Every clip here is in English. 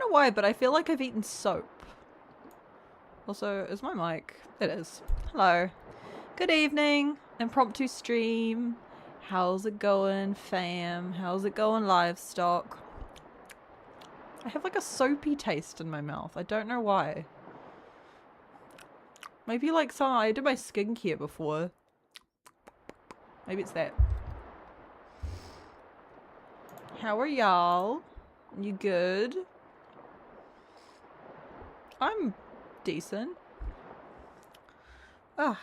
know why, but I feel like I've eaten soap. Also, is my mic? It is. Hello. Good evening. Impromptu stream. How's it going, fam? How's it going, livestock? I have like a soapy taste in my mouth. I don't know why. Maybe like I did my skincare before. Maybe it's that. How are y'all? You good? I'm decent. Ah.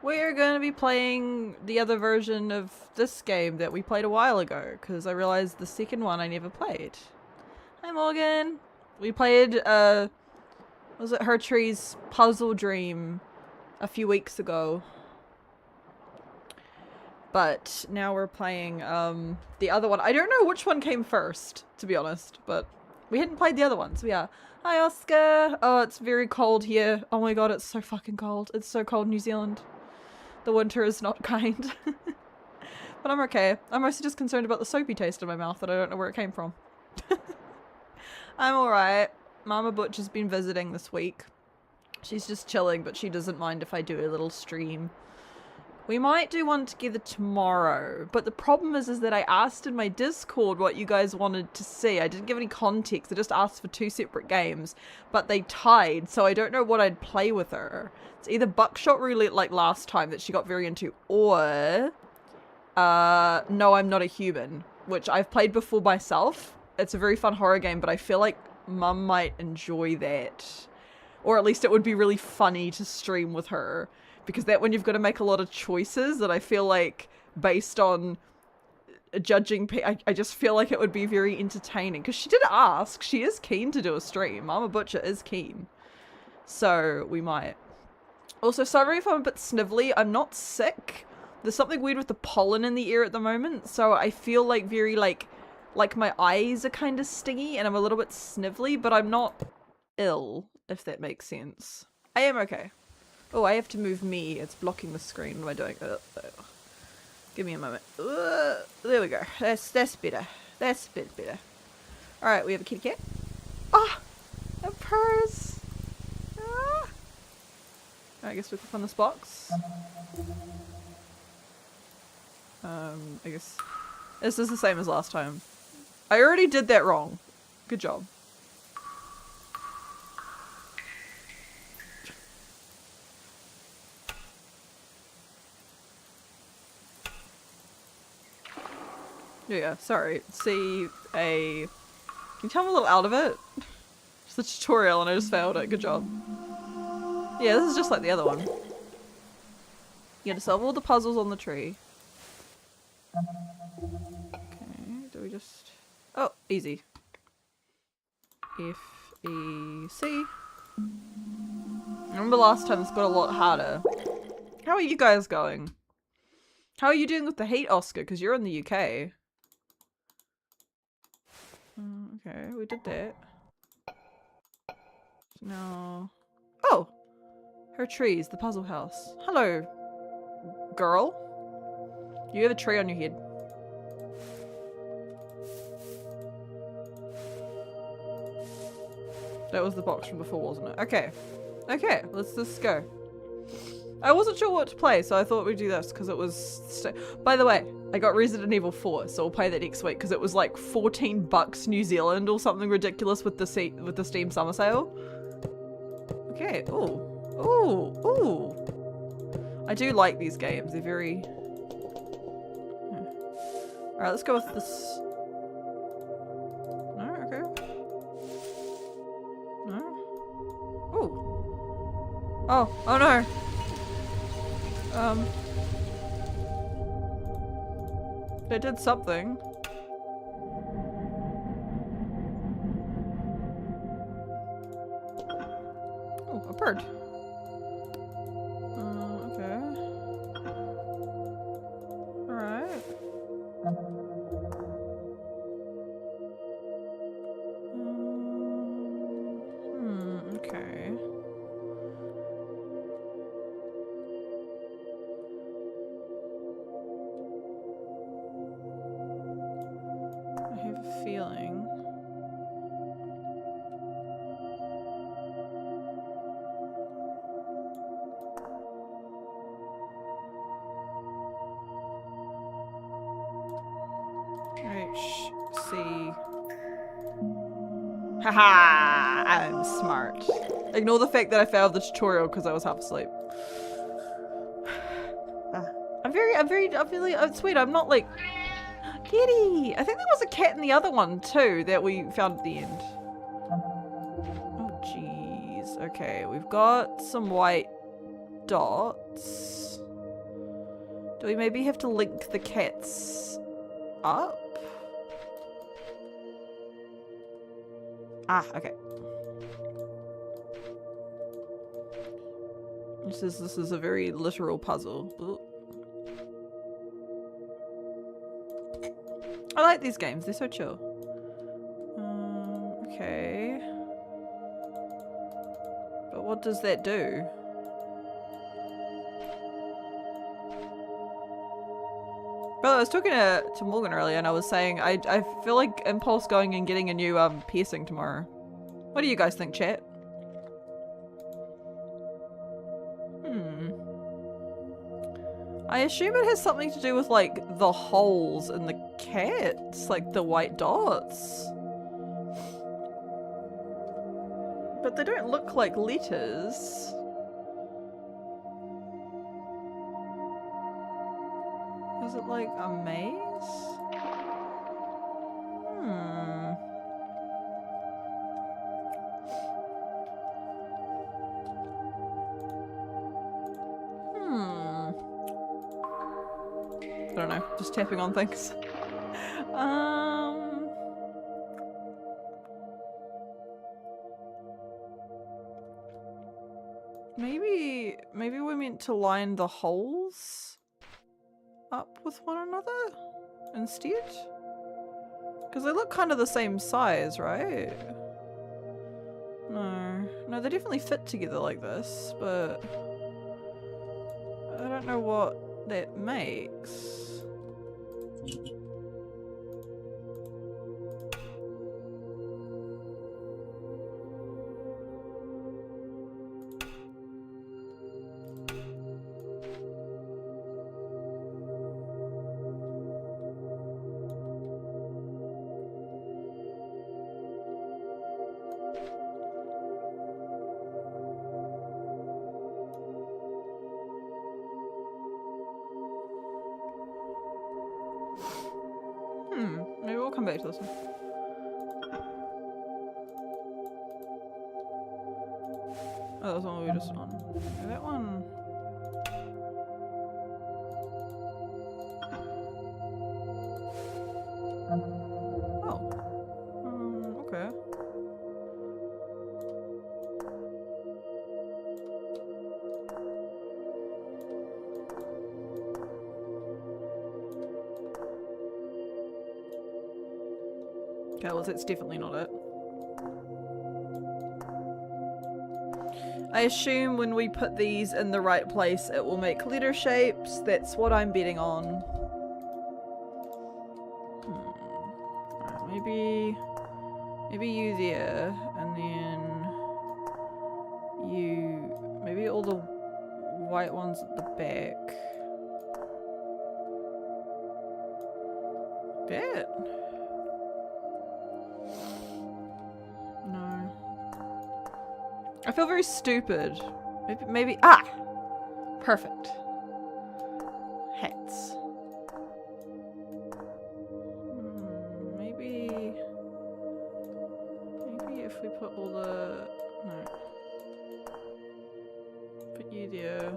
We're going to be playing the other version of this game that we played a while ago, because I realized the second one I never played. Hi Morgan! We played, was it Hertree's Puzzle Dream a few weeks ago. But now we're playing, the other one. I don't know which one came first, to be honest, but we hadn't played the other one, so yeah. Hi Oscar! Oh, it's very cold here. Oh my god, it's so fucking cold. It's so cold in New Zealand. The winter is not kind. But I'm okay. I'm mostly just concerned about the soapy taste in my mouth that I don't know where it came from. I'm alright. Mama Butch has been visiting this week. She's just chilling, but she doesn't mind if I do a little stream. We might do one together tomorrow, but the problem is that I asked in my Discord what you guys wanted to see. I didn't give any context. I just asked for 2 separate games, but they tied, so I don't know what I'd play with her. It's either Buckshot Roulette like last time that she got very into, or No, I'm Not a Human, which I've played before myself. It's a very fun horror game, but I feel like Mum might enjoy that. Or at least it would be really funny to stream with her. Because that one you've got to make a lot of choices that I feel like, based on judging, I just feel like it would be very entertaining. Because she did ask, she is keen to do a stream. Mama Butcher is keen. So, we might. Also, sorry if I'm a bit snivelly. I'm not sick. There's something weird with the pollen in the air at the moment. So I feel like very like my eyes are kind of stingy and I'm a little bit snivelly. But I'm not ill, if that makes sense. I am okay. Oh, I have to move me. It's blocking the screen. What am I doing? Give me a moment. There we go. That's better. That's a bit better. Alright, we have a kitty cat. Ah! A purse! Ah! I guess we click on this box. I guess this is the same as last time. I already did that wrong. Good job. Yeah, sorry. See a... Can you tell me a little out of it? It's the tutorial and I just failed it. Good job. Yeah, this is just like the other one. You gotta solve all the puzzles on the tree. Okay, do we just... Oh, easy. F, E, C. I remember last time this got a lot harder. How are you guys going? How are you doing with the heat, Oscar? Because you're in the UK. Okay, we did that. No. Oh! Her trees, the puzzle house. Hello, girl. You have a tree on your head. That was the box from before, wasn't it? Okay. Okay, let's just go. I wasn't sure what to play, so I thought we'd do this because it was... By the way, I got Resident Evil 4, so we'll play that next week because it was like 14 bucks New Zealand or something ridiculous with the Steam summer sale. Okay, ooh. Ooh, ooh. I do like these games, they're very... Alright, let's go with this... No, okay. No? Ooh. Oh, oh no! They did something. Oh, a bird. Okay. Alright. Okay. feeling. Right, see. Haha! I'm smart. Ignore the fact that I failed the tutorial because I was half asleep. I'm sweet. I'm not like kitty. I think there was a cat in the other one too that we found at the end. Oh jeez. Okay, we've got some white dots. Do we maybe have to link the cats up? Ah, okay. This is a very literal puzzle. Ooh. I like these games, they're so chill. Okay. But what does that do? Well, I was talking to Morgan earlier and I was saying I feel like Impulse going and getting a new piercing tomorrow. What do you guys think, chat? I assume it has something to do with like the holes in the cats, like the white dots. But they don't look like letters. Is it like a maze? I don't know, just tapping on things. Maybe we're meant to line the holes up with one another instead? Because they look kind of the same size, right? No, they definitely fit together like this, but I don't know what that makes. Maybe we'll come back to this one. Oh, that was one we were just on. Maybe that one. Oh. Okay. Okay, well, it's definitely not it. I assume when we put these in the right place, it will make letter shapes. That's what I'm betting on. Maybe you there, and then you, maybe all the white ones at the back. That. No. I feel very stupid. Maybe, ah! Perfect. Hats. Maybe if we put all the, no. Put you there.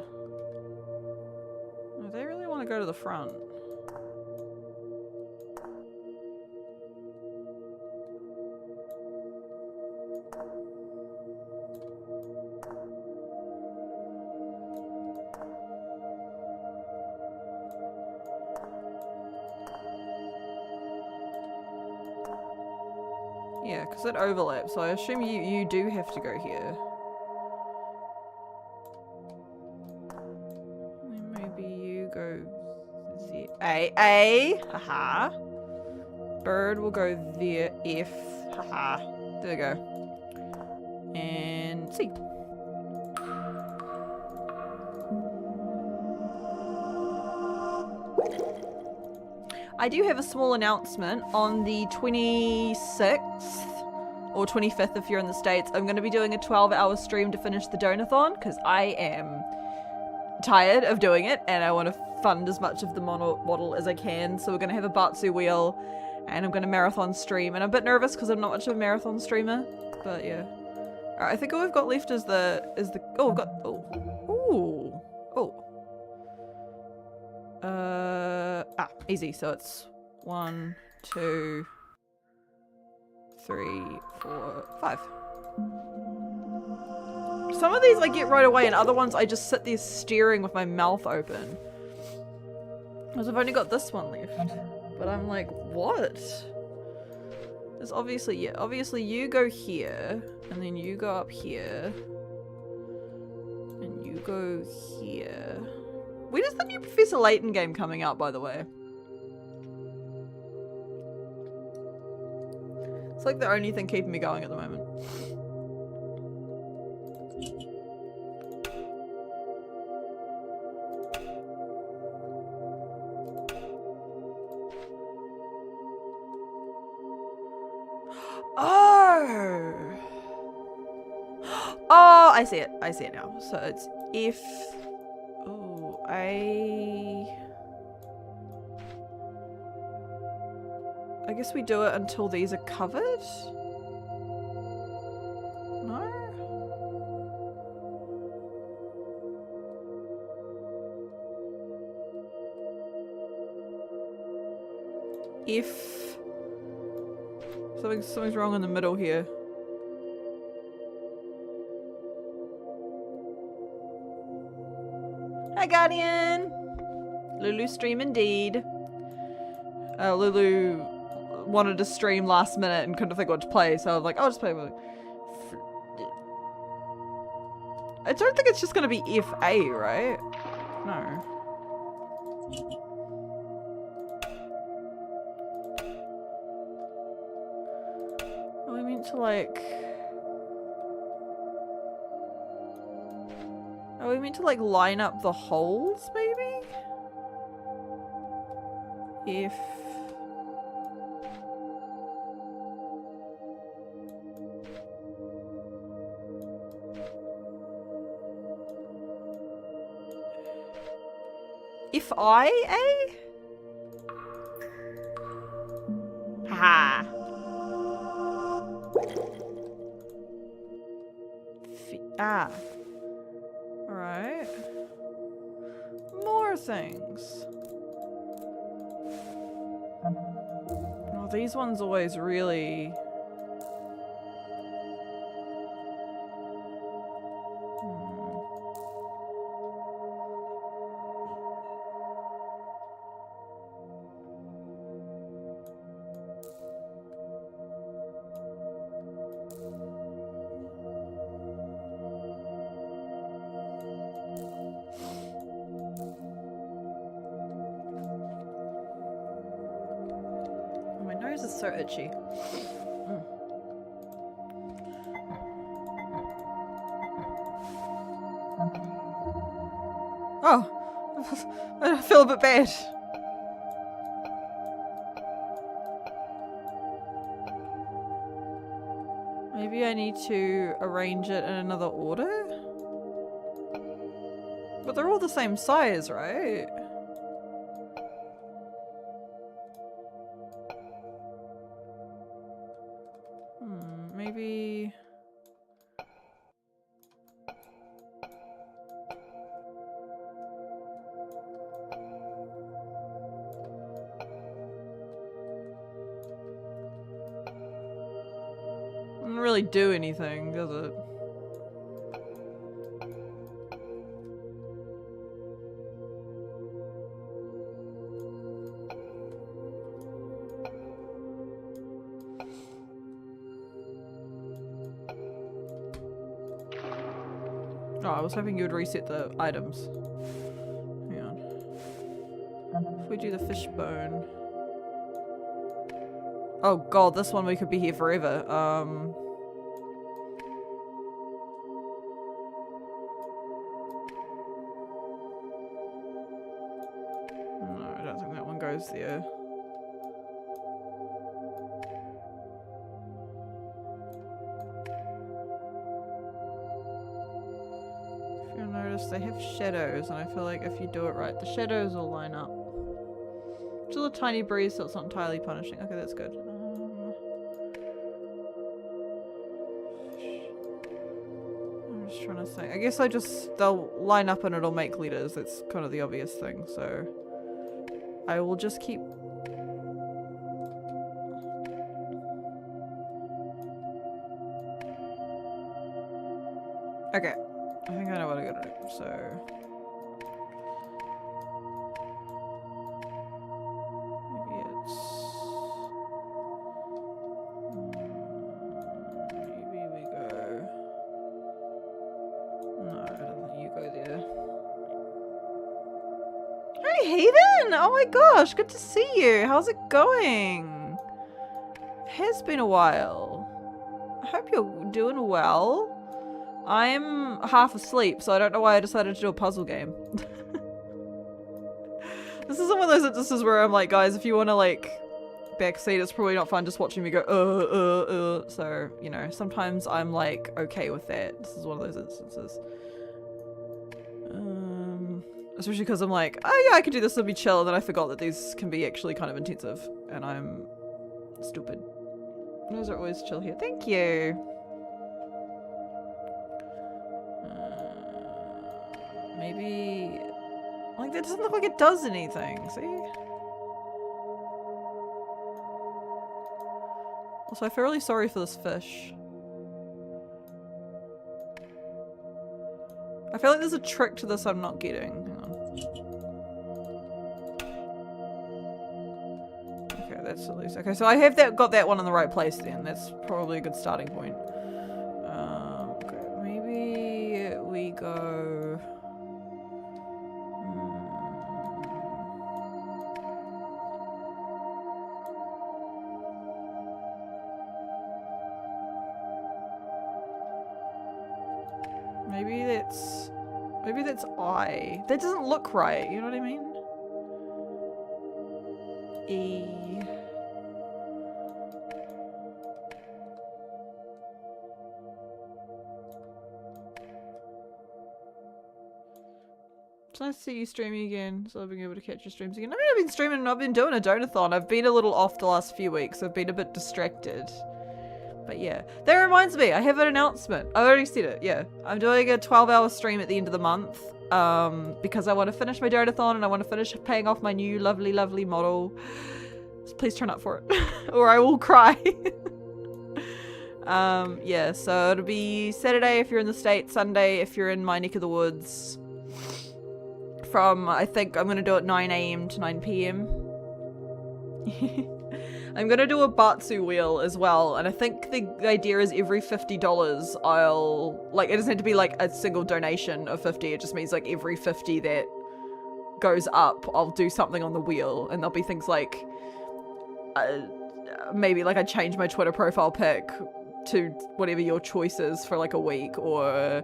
No, they really want to go to the front. Yeah, because it overlaps, so I assume you do have to go here. Maybe you go A. Haha. bird will go there. F. Haha. There we go. And C. I do have a small announcement on the 26th or 25th if you're in the States. I'm going to be doing a 12-hour stream to finish the donathon because I am tired of doing it and I want to fund as much of the model as I can. So we're going to have a Batsu wheel and I'm going to marathon stream. And I'm a bit nervous because I'm not much of a marathon streamer, but yeah. Alright, I think all we've got left is the oh, we've got, oh, ooh, oh. Easy. So it's 1, 2, 3, 4, 5. Some of these I get right away, and other ones I just sit there staring with my mouth open. Because I've only got this one left. But I'm like, what? There's obviously, yeah, obviously you go here, and then you go up here, and you go here. When is the new Professor Layton game coming out, by the way? It's like the only thing keeping me going at the moment. Oh! Oh, I see it. I see it now. So it's if... Oh, I guess we do it until these are covered? No? If... Something's wrong in the middle here. Hi, Guardian! Lulu stream indeed. Lulu wanted to stream last minute and couldn't think what to play, so I was like, I'll just play with... I don't think it's just gonna be FA, right? No. Are we meant to like... Are we meant to like line up the holes, maybe? If... If I, eh? Ha. Ah. Alright. More things. Oh, these ones always really... So itchy. Oh, I feel a bit bad. Maybe I need to arrange it in another order? But they're all the same size, right? Maybe... Doesn't really do anything, does it? Oh, I was hoping you would reset the items. Hang on. If we do the fishbone... Oh god, this one we could be here forever. No, I don't think that one goes there. If you'll notice, they have shadows, and I feel like if you do it right, the shadows will line up. Still a tiny breeze, so it's not entirely punishing. Okay, that's good. I'm just trying to think. I guess they'll line up and it'll make letters. That's kind of the obvious thing, so I will just keep... Okay. I think I know what I gotta do, so... Oh my gosh, good to see you. How's it going? It has been a while. I hope you're doing well. I'm half asleep, so I don't know why I decided to do a puzzle game. This is one of those instances where I'm like, guys, if you want to like backseat, it's probably not fun just watching me go, So, you know, sometimes I'm like okay with that. This is one of those instances. Especially because I'm like, oh yeah, I could do this, it'll be chill, and then I forgot that these can be actually kind of intensive, and I'm stupid. Those are always chill here. Thank you! Maybe... Like, that doesn't look like it does anything, see? Also, I feel really sorry for this fish. I feel like there's a trick to this I'm not getting. Hang on. Okay, that's at least... Okay, so I have got that one in the right place then. That's probably a good starting point. Okay, maybe we go... Maybe that's I. That doesn't look right, you know what I mean? E. It's nice to see you streaming again, so I've been able to catch your streams again. I mean, I've been streaming and I've been doing a donathon. I've been a little off the last few weeks. I've been a bit distracted. But yeah, that reminds me, I have an announcement. I already said it, yeah. I'm doing a 12-hour stream at the end of the month because I want to finish my donathon and I want to finish paying off my new lovely, lovely model. So please turn up for it or I will cry. Yeah, so it'll be Saturday if you're in the States, Sunday if you're in my neck of the woods. From, I think I'm going to do it 9 AM to 9 PM. I'm gonna do a Batsu wheel as well, and I think the idea is every $50 I'll, like, it doesn't have to be like a single donation of 50, it just means like every 50 that goes up, I'll do something on the wheel, and there'll be things like, maybe like I change my Twitter profile pic to whatever your choice is for like a week, or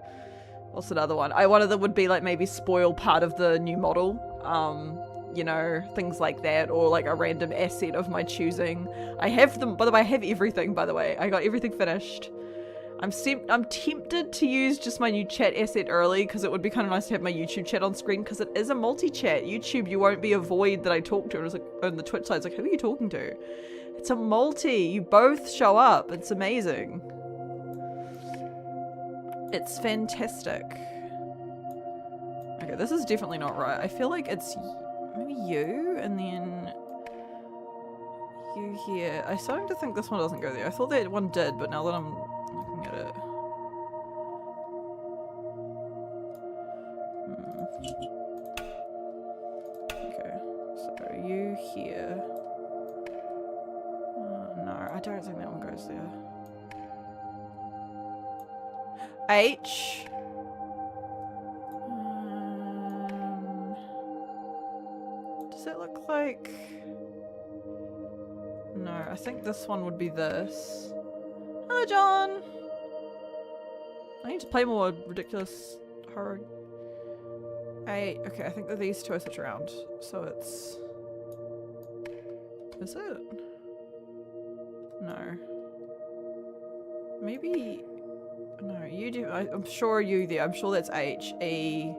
what's another one? One of them would be like maybe spoil part of the new model, you know, things like that, or like a random asset of my choosing. I have them, by the way, I have everything, by the way. I got everything finished. I'm tempted to use just my new chat asset early, because it would be kind of nice to have my YouTube chat on screen, because it is a multi-chat. YouTube, you won't be a void that I talk to. And it's like, on the Twitch side, it's like, who are you talking to? It's a multi. You both show up. It's amazing. It's fantastic. Okay, this is definitely not right. I feel like it's maybe you, and then you here. I'm starting to think this one doesn't go there. I thought that one did, but now that I'm looking at it. Okay, so you here. No, I don't think that one goes there. H. Does it look like... No, I think this one would be this. Hello, John! I need to play more ridiculous horror. Okay, I think that these two are switched around. So it's... Is it? No. Maybe... No, you do... I'm sure you there. I'm sure that's H. E...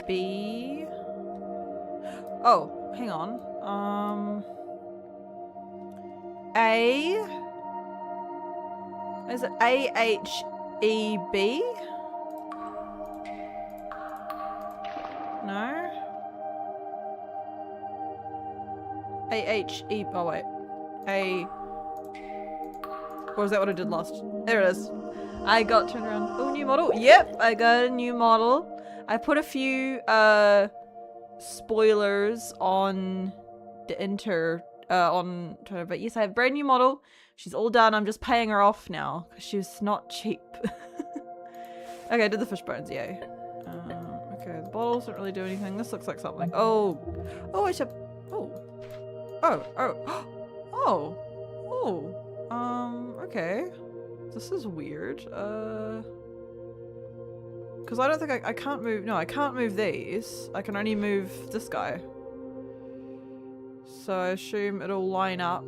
B. Oh, hang on. A. Is it A-H-E-B? No. A-H-E. Oh, wait. A. Or was that what I did last? There it is. I got turned around. Oh, new model. Yep, I got a new model. I put a few spoilers on the on Twitter, but yes, I have a brand new model. She's all done. I'm just paying her off now because she's not cheap. Okay, I did the fish bones, yay. Okay, the bottles don't really do anything. This looks like something. Oh, I should. Okay. This is weird. Because I don't think I can't move. No, I can't move these. I can only move this guy. So I assume it'll line up.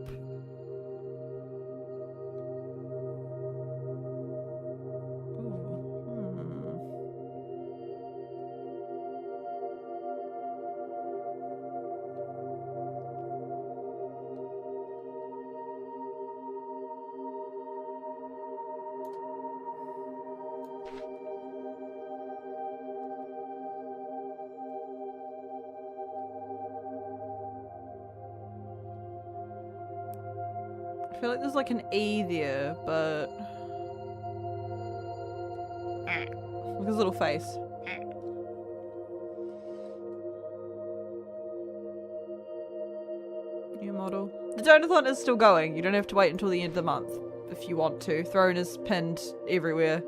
I feel like there's like an E there, but... Look at his little face. New model. The donathon is still going. You don't have to wait until the end of the month if you want to. Throne is pinned everywhere.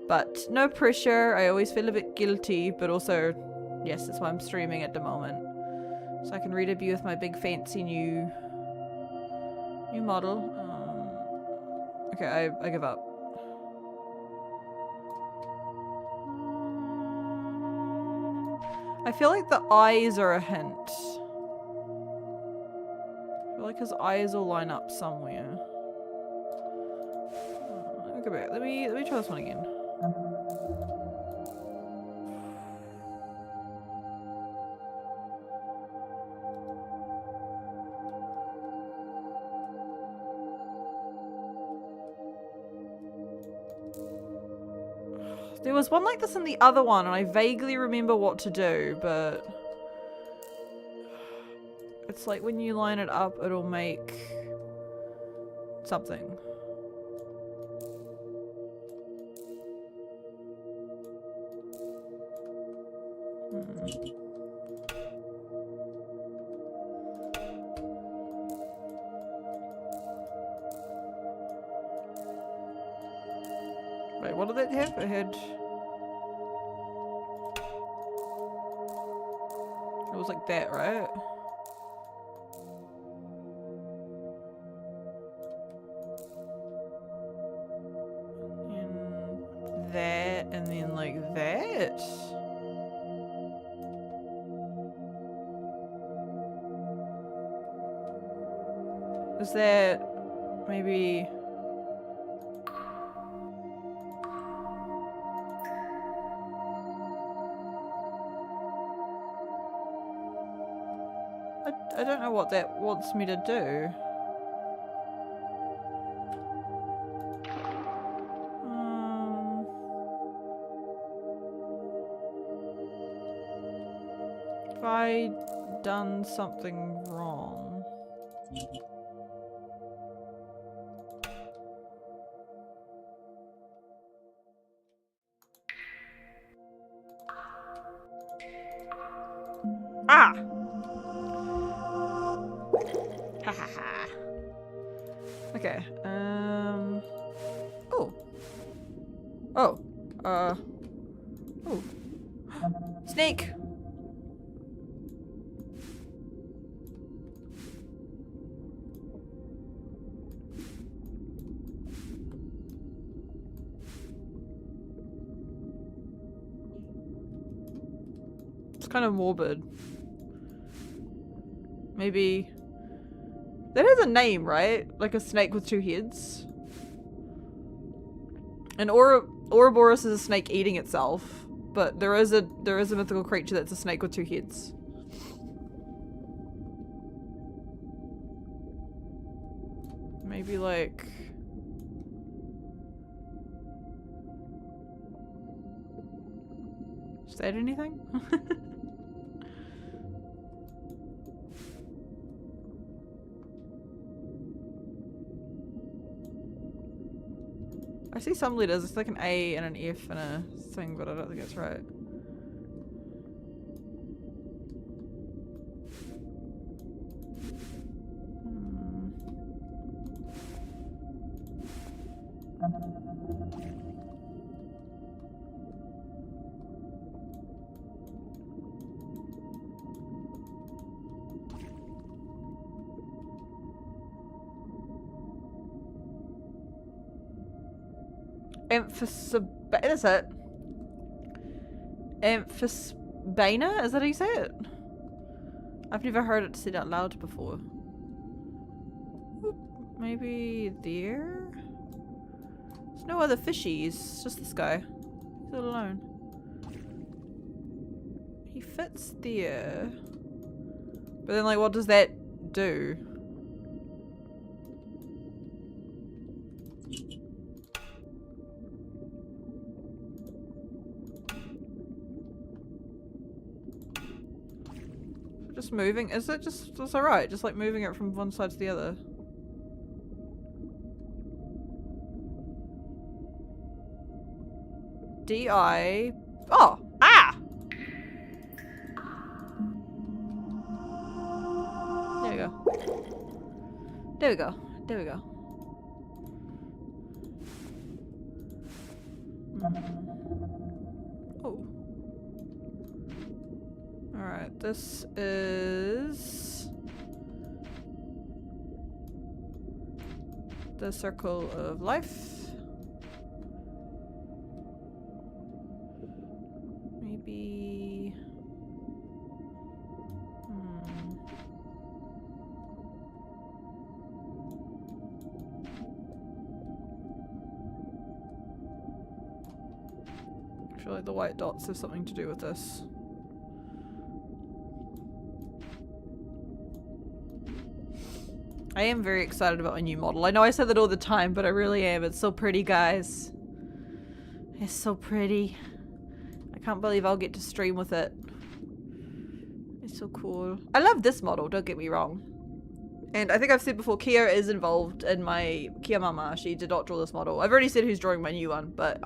But no pressure. I always feel a bit guilty, but also, yes, that's why I'm streaming at the moment. So I can read a view with my big fancy new model. Okay, I give up. I feel like the eyes are a hint. I feel like his eyes will line up somewhere. Okay, back. Let me try this one again. There was one like this in the other one, and I vaguely remember what to do, but it's like when you line it up, it'll make something. Wait, what did that have? It had... It was like that, right? And that, and then like that? Is that maybe... I don't know what that wants me to do. Have I done something wrong? Ah! Ha ha ha. Okay, oh. Oh. Oh. Snake! It's kind of morbid. Maybe... That has a name, right? Like a snake with two heads. And Ouroboros is a snake eating itself, but there is a mythical creature that's a snake with two heads. Maybe like... Is that anything? I see some letters, it's like an A and an F and a thing, but I don't think it's right. Is it? Amphisbaena? Is that how you say it? I've never heard it said out loud before. Maybe there? There's no other fishies, just this guy. He's all alone. He fits there. But then, like, what does that do? Just moving? Is it just, that's alright? Just like moving it from one side to the other? D-I... Oh! Ah! There we go. There we go. There we go. Oh. Alright, this is... the circle of life. Maybe... I feel like the white dots have something to do with this. I am very excited about my new model. I know I say that all the time, but I really am. It's so pretty, guys. It's so pretty. I can't believe I'll get to stream with it. It's so cool. I love this model, don't get me wrong. And I think I've said before, Kia is involved in my... Kia Mama, she did not draw this model. I've already said who's drawing my new one, but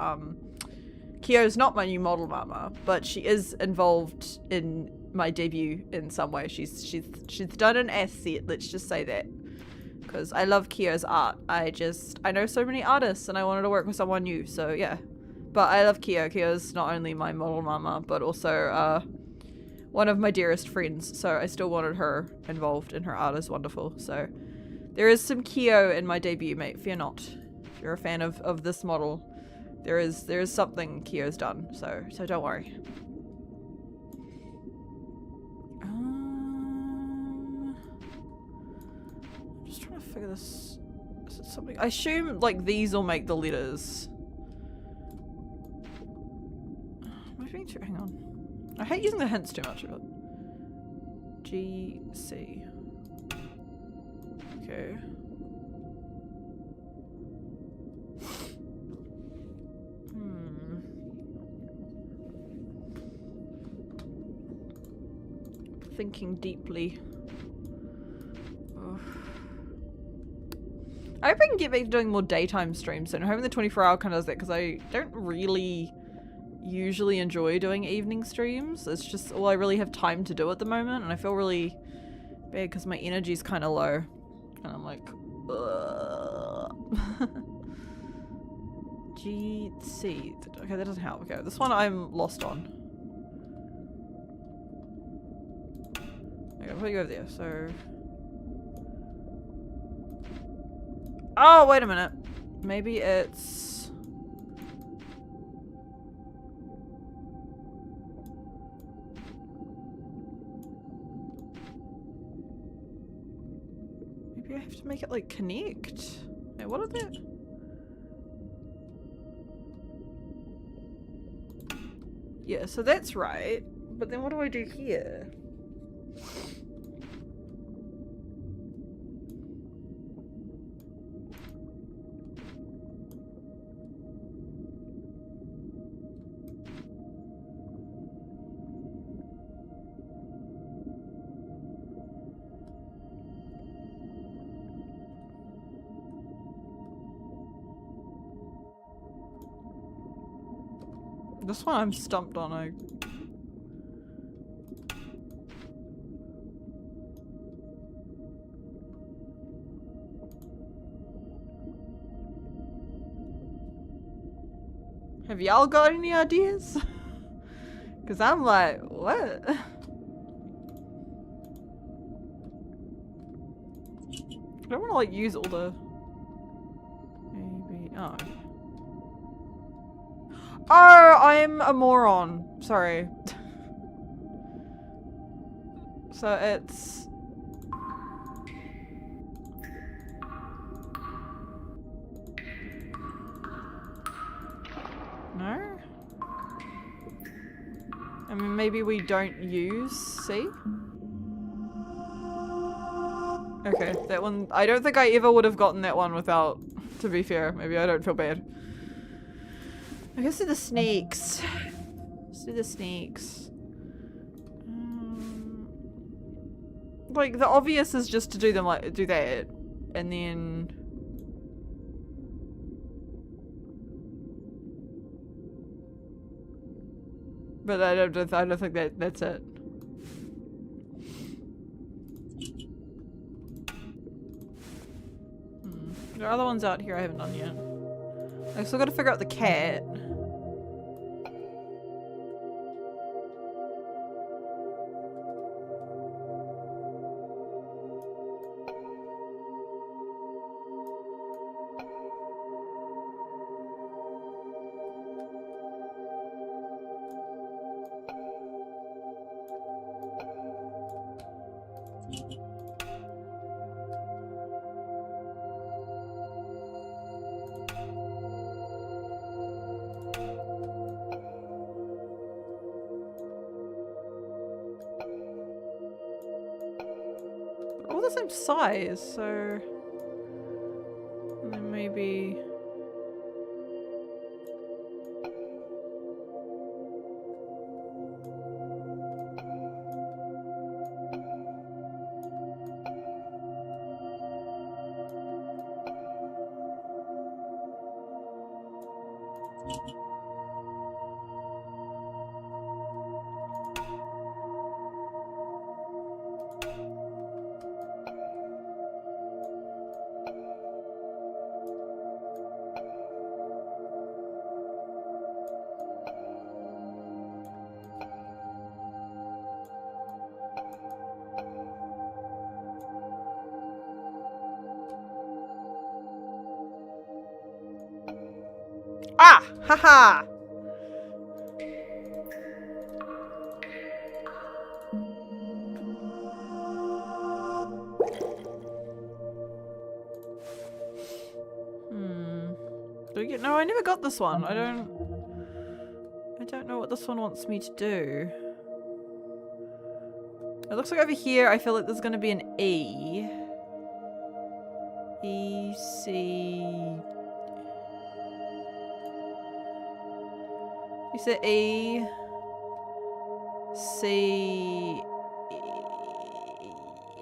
Kia is not my new model mama, but she is involved in my debut in some way. She's done an asset, let's just say that. Because I love Kia's art. I know so many artists and I wanted to work with someone new, so yeah. But I love Kia. Kia's not only my model mama, but also one of my dearest friends, so I still wanted her involved, and her art is wonderful. So there is some Kyo in my debut, mate. Fear not. If you're a fan of this model, there is something Kyo's done, so don't worry. I'm just trying to figure this. Is it something? I assume like these will make the letters. Am I being too? Hang on. I hate using the hints too much. G C. Okay. Thinking deeply. Ugh. I hope I can get back to doing more daytime streams soon. I'm hoping the 24-hour kind of does that, because I don't really usually enjoy doing evening streams. It's just all I really have time to do at the moment, and I feel really bad because my energy's kind of low. And I'm like, GC. Okay, that doesn't help. Okay, this one I'm lost on. Okay, I'll put you over there, so... Oh, wait a minute. Maybe it's... Maybe I have to make it, like, connect. Wait, what are that? Yeah, so that's right. But then what do I do here? This one I'm stumped on. Have y'all got any ideas? Cause I'm like, what? I don't want to like use all the... Maybe... Oh. Oh, I'm a moron. Sorry. So it's... No? I mean, maybe we don't use C? Okay, that one... I don't think I ever would have gotten that one without... To be fair, maybe I don't feel bad. I guess do the snakes. Let's do the snakes. Like, the obvious is just to do them like, do that. And then... But I don't think that's it. There are other ones out here I haven't done yet. I still gotta figure out the cat. All the same size, so and then maybe ah! Haha! Do we get... No, I never got this one. I don't know what this one wants me to do. It looks like over here I feel like there's gonna be an E. E, C... You said E, C,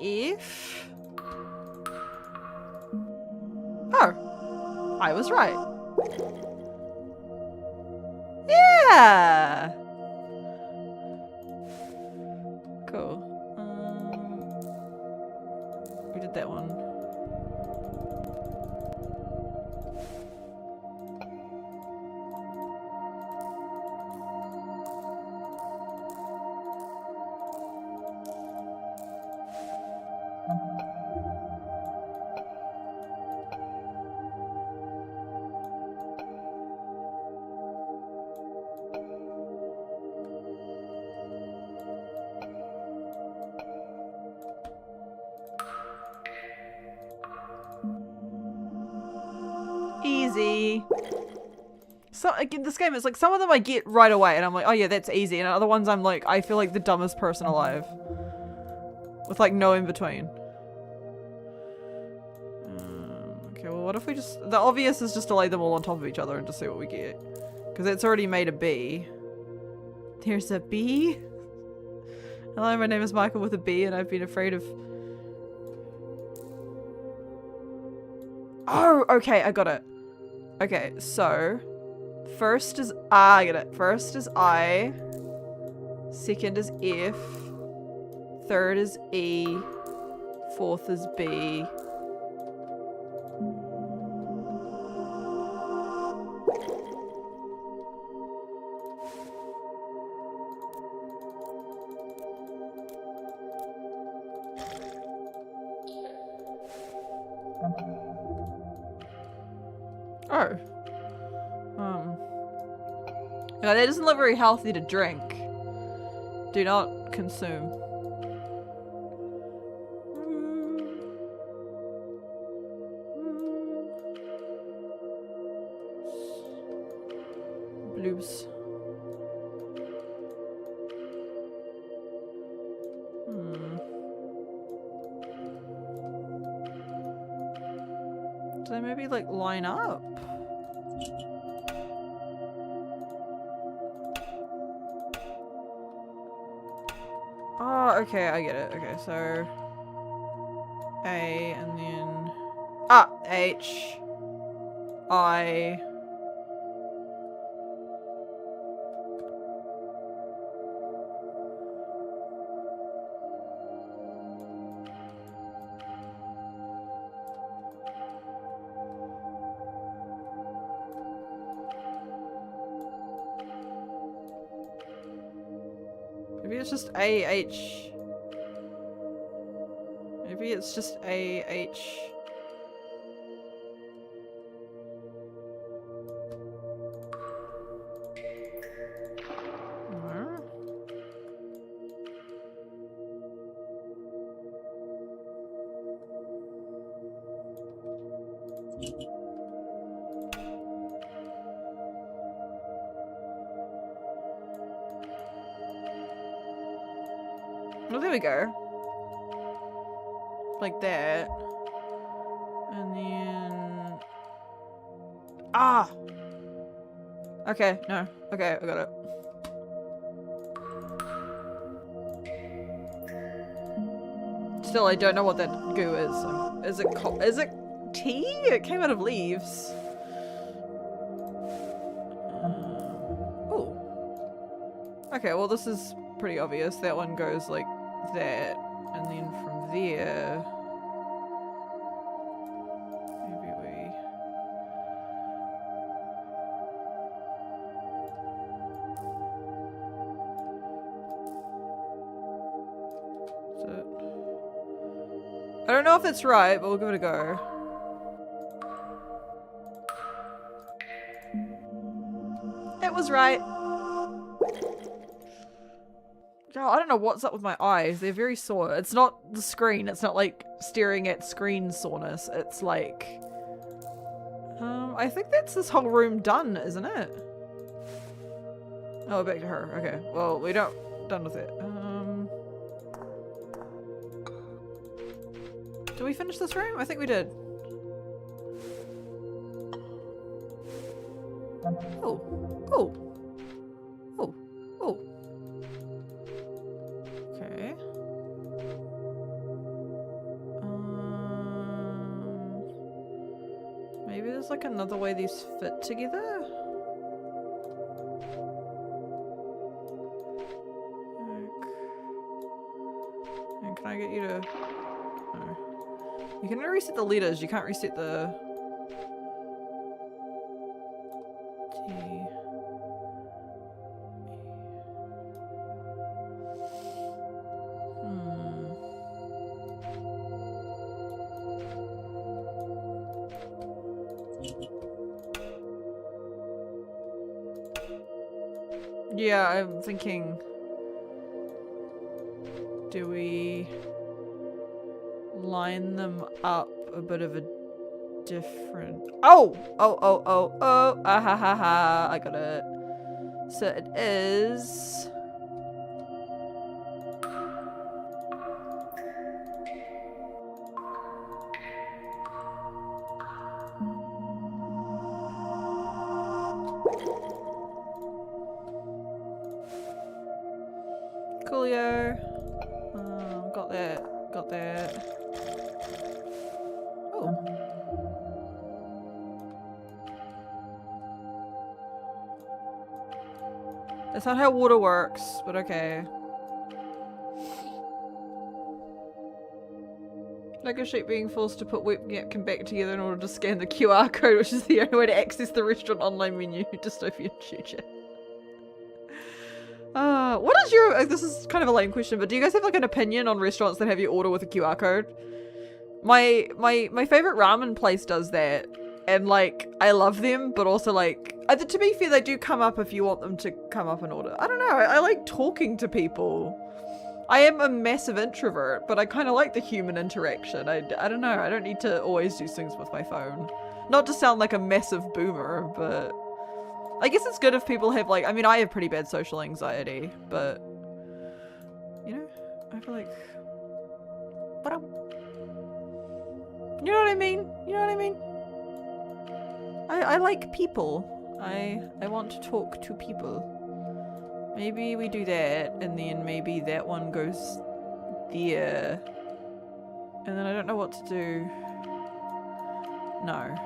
F? Oh, I was right. Yeah! Cool. We did that one. Easy. So again, this game is like some of them I get right away and I'm like, oh yeah, that's easy, and other ones I'm like, I feel like the dumbest person alive with like no in between. Okay, well what if we just, the obvious is just to lay them all on top of each other and just see what we get, because it's already made a B. There's a B. Hello, my name is Michael with a B and I've been afraid of. Oh, okay, I got it. Okay, so first is I get it. First is I. Second is F. Third is E. Fourth is B. Oh. No, that doesn't look very healthy to drink. Do not consume. Blues. Do they maybe like line up? Oh, okay, I get it. Okay, so A and then H I. Maybe it's just A-H. Maybe it's just A-H. No. Oh, there we go. Like that. And then... Ah! Okay, no. Okay, I got it. Still, I don't know what that goo is. Is it tea? It came out of leaves. Oh. Okay, well this is pretty obvious. That one goes like that, and then from there maybe we I don't know if it's right, but we'll give it a go. It was right. Oh, I don't know what's up with my eyes. They're very sore. It's not the screen. It's not like staring at screen soreness. It's like... I think that's this whole room done, isn't it? Oh, back to her. Okay. Well, we don't... Done with it. Did we finish this room? I think we did. Oh. Oh. Oh. Oh. Okay. Maybe there's like another way these fit together? You can only reset the letters, you can't reset the... T. Yeah, I'm thinking... Do we line them up a bit of a different... Oh! Oh! Ah ha ha ha! I got it. So it is... Coolio. Got that. Got that. Oh. That's not how water works, but okay. Like a sheep being forced to put webcam back together in order to scan the QR code, which is the only way to access the restaurant online menu. Dystopian future. What is your... this is kind of a lame question, but do you guys have like an opinion on restaurants that have you order with a QR code? My favorite ramen place does that, and like I love them, but also like to be fair, they do come up if you want them to come up and order. I don't know. I like talking to people. I am a massive introvert, but I kind of like the human interaction. I don't know. I don't need to always do things with my phone. Not to sound like a massive boomer, but I guess it's good if people have like, I mean, I have pretty bad social anxiety, but you know, I feel like, you know what I mean? You know what I mean? I like people. I want to talk to people. Maybe we do that, and then maybe that one goes there. And then I don't know what to do. No.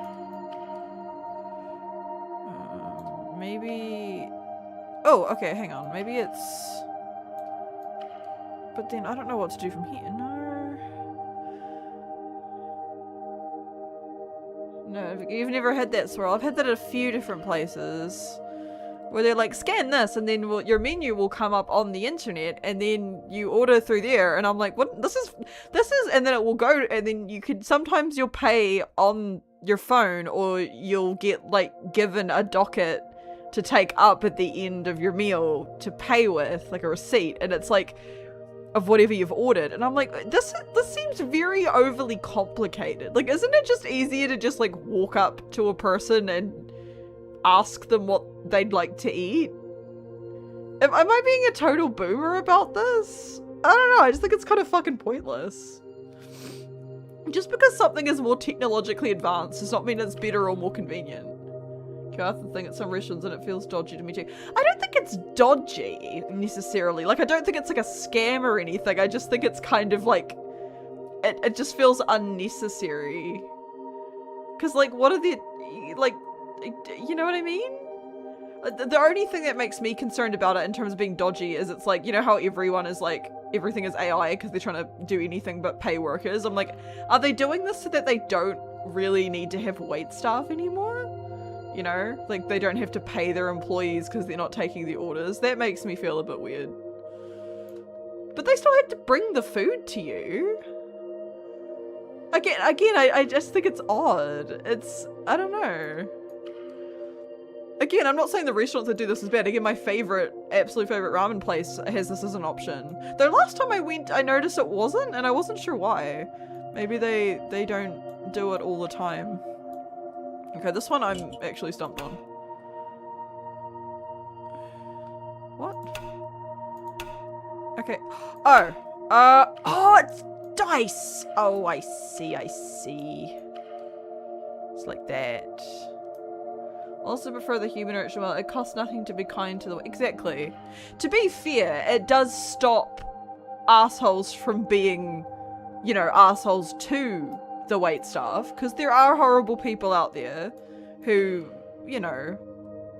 Maybe... Oh, okay, hang on. Maybe it's... But then I don't know what to do from here. No, you've never had that swirl. I've had that at a few different places. Where they're like, scan this, and then your menu will come up on the internet, and then you order through there, and I'm like, what? This is, and then it will go, and then you could, sometimes you'll pay on your phone, or you'll get like given a docket to take up at the end of your meal to pay with, like a receipt, and it's like, of whatever you've ordered, and I'm like, this seems very overly complicated. Like, isn't it just easier to just like walk up to a person and ask them what they'd like to eat? Am I being a total boomer about this? I don't know, I just think it's kind of fucking pointless. Just because something is more technologically advanced does not mean it's better or more convenient. I often think at some restaurants and it feels dodgy to me too. I don't think it's dodgy necessarily. Like, I don't think it's like a scam or anything. I just think it's kind of like, it just feels unnecessary. Cause like, what are the, like, you know what I mean? The only thing that makes me concerned about it in terms of being dodgy is it's like, you know how everyone is like, everything is AI because they're trying to do anything but pay workers. I'm like, are they doing this so that they don't really need to have wait staff anymore? You know, like they don't have to pay their employees because they're not taking the orders. That makes me feel a bit weird. But they still had to bring the food to you. Again, I just think it's odd. It's, I don't know. Again, I'm not saying the restaurants that do this is bad. Again, my absolute favorite ramen place has this as an option. Though last time I went, I noticed it wasn't, and I wasn't sure why. Maybe they don't do it all the time. Okay, this one I'm actually stumped on. What? Okay. Oh, it's dice! Oh, I see. It's like that. Also prefer the human ritual. It costs nothing to be kind to the... Exactly. To be fair, it does stop assholes from being, you know, assholes to the wait staff, because there are horrible people out there who, you know,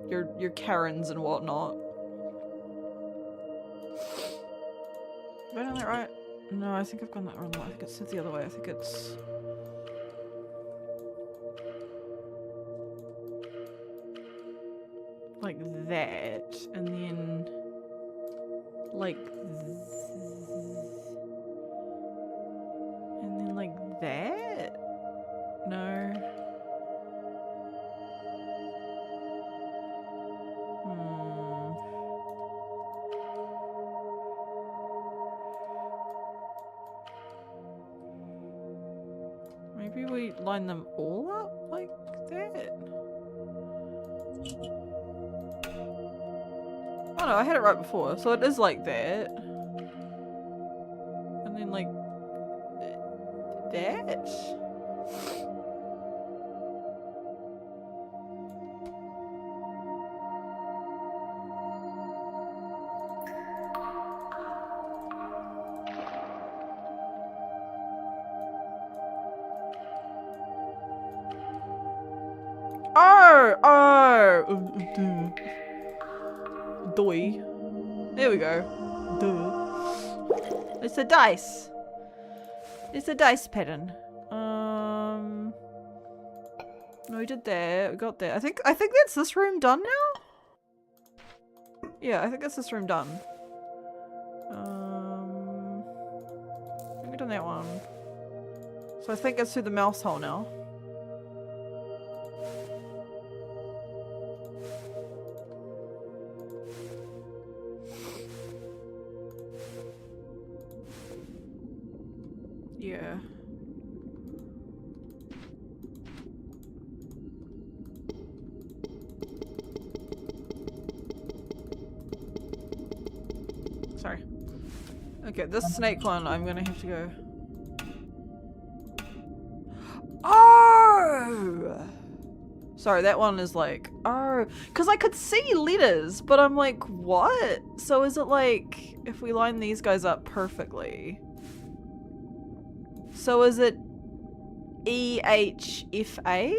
your Karens and whatnot. Have I done that right? No, I think I've gone that wrong. I think it's the other way. I think it's like that, and then like and then like that? No. Maybe we line them all up like that? Oh no, I had it right before, so it is like that. And then like that? Doi. There we go. Duh. It's a dice. It's a dice pattern. No, we did that. We got that. I think that's this room done now? Yeah, I think that's this room done. I think we've done that one. So I think it's through the mouse hole now. Yeah. Sorry. Okay, this snake one, I'm gonna have to go. Oh! Sorry, that one is like, oh, because I could see letters, but I'm like, what? So is it like, if we line these guys up perfectly? So is it EHFA?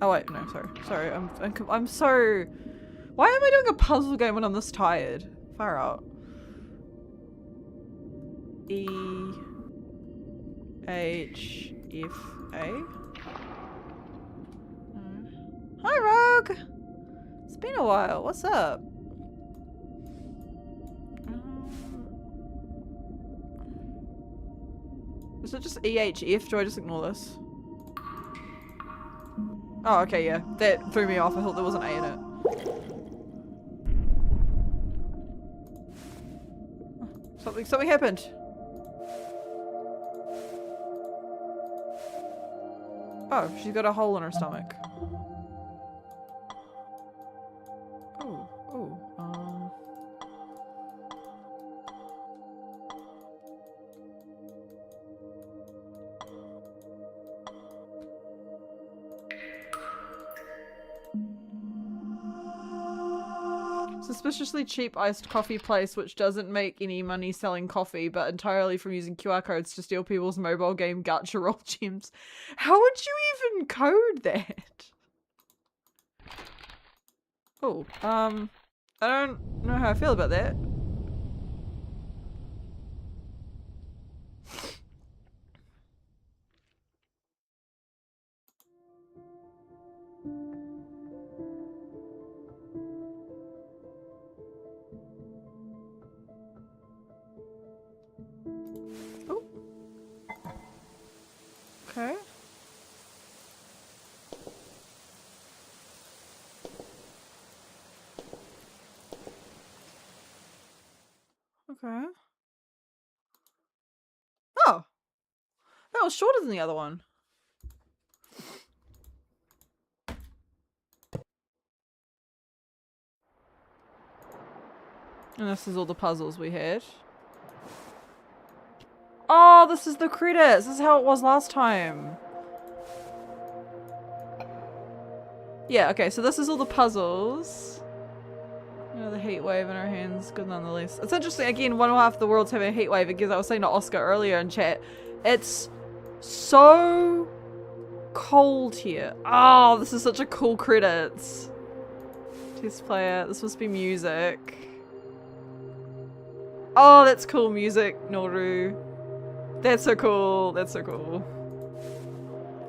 Oh wait, no, sorry, I'm so. Why am I doing a puzzle game when I'm this tired? Far out. EHFA. Hi, Rogue! It's been a while. What's up? Is it just EHF? Do I just ignore this? Oh, okay, yeah. That threw me off. I thought there was an A in it. Something happened. Oh, she's got a hole in her stomach. Suspiciously cheap iced coffee place which doesn't make any money selling coffee but entirely from using QR codes to steal people's mobile game gacha roll gems. How would you even code that? Oh, I don't know how I feel about that. Okay. Okay. Oh! That was shorter than the other one. And this is all the puzzles we had. Oh, this is the credits. This is how it was last time. Yeah, okay, so this is all the puzzles. You know, the heat wave in our hands, good nonetheless. It's interesting, again, one half of the world's having a heat wave because I was saying to Oscar earlier in chat, it's so cold here. Oh, this is such a cool credits. Test player, this must be music. Oh, that's cool music, Noru. That's so cool. That's so cool.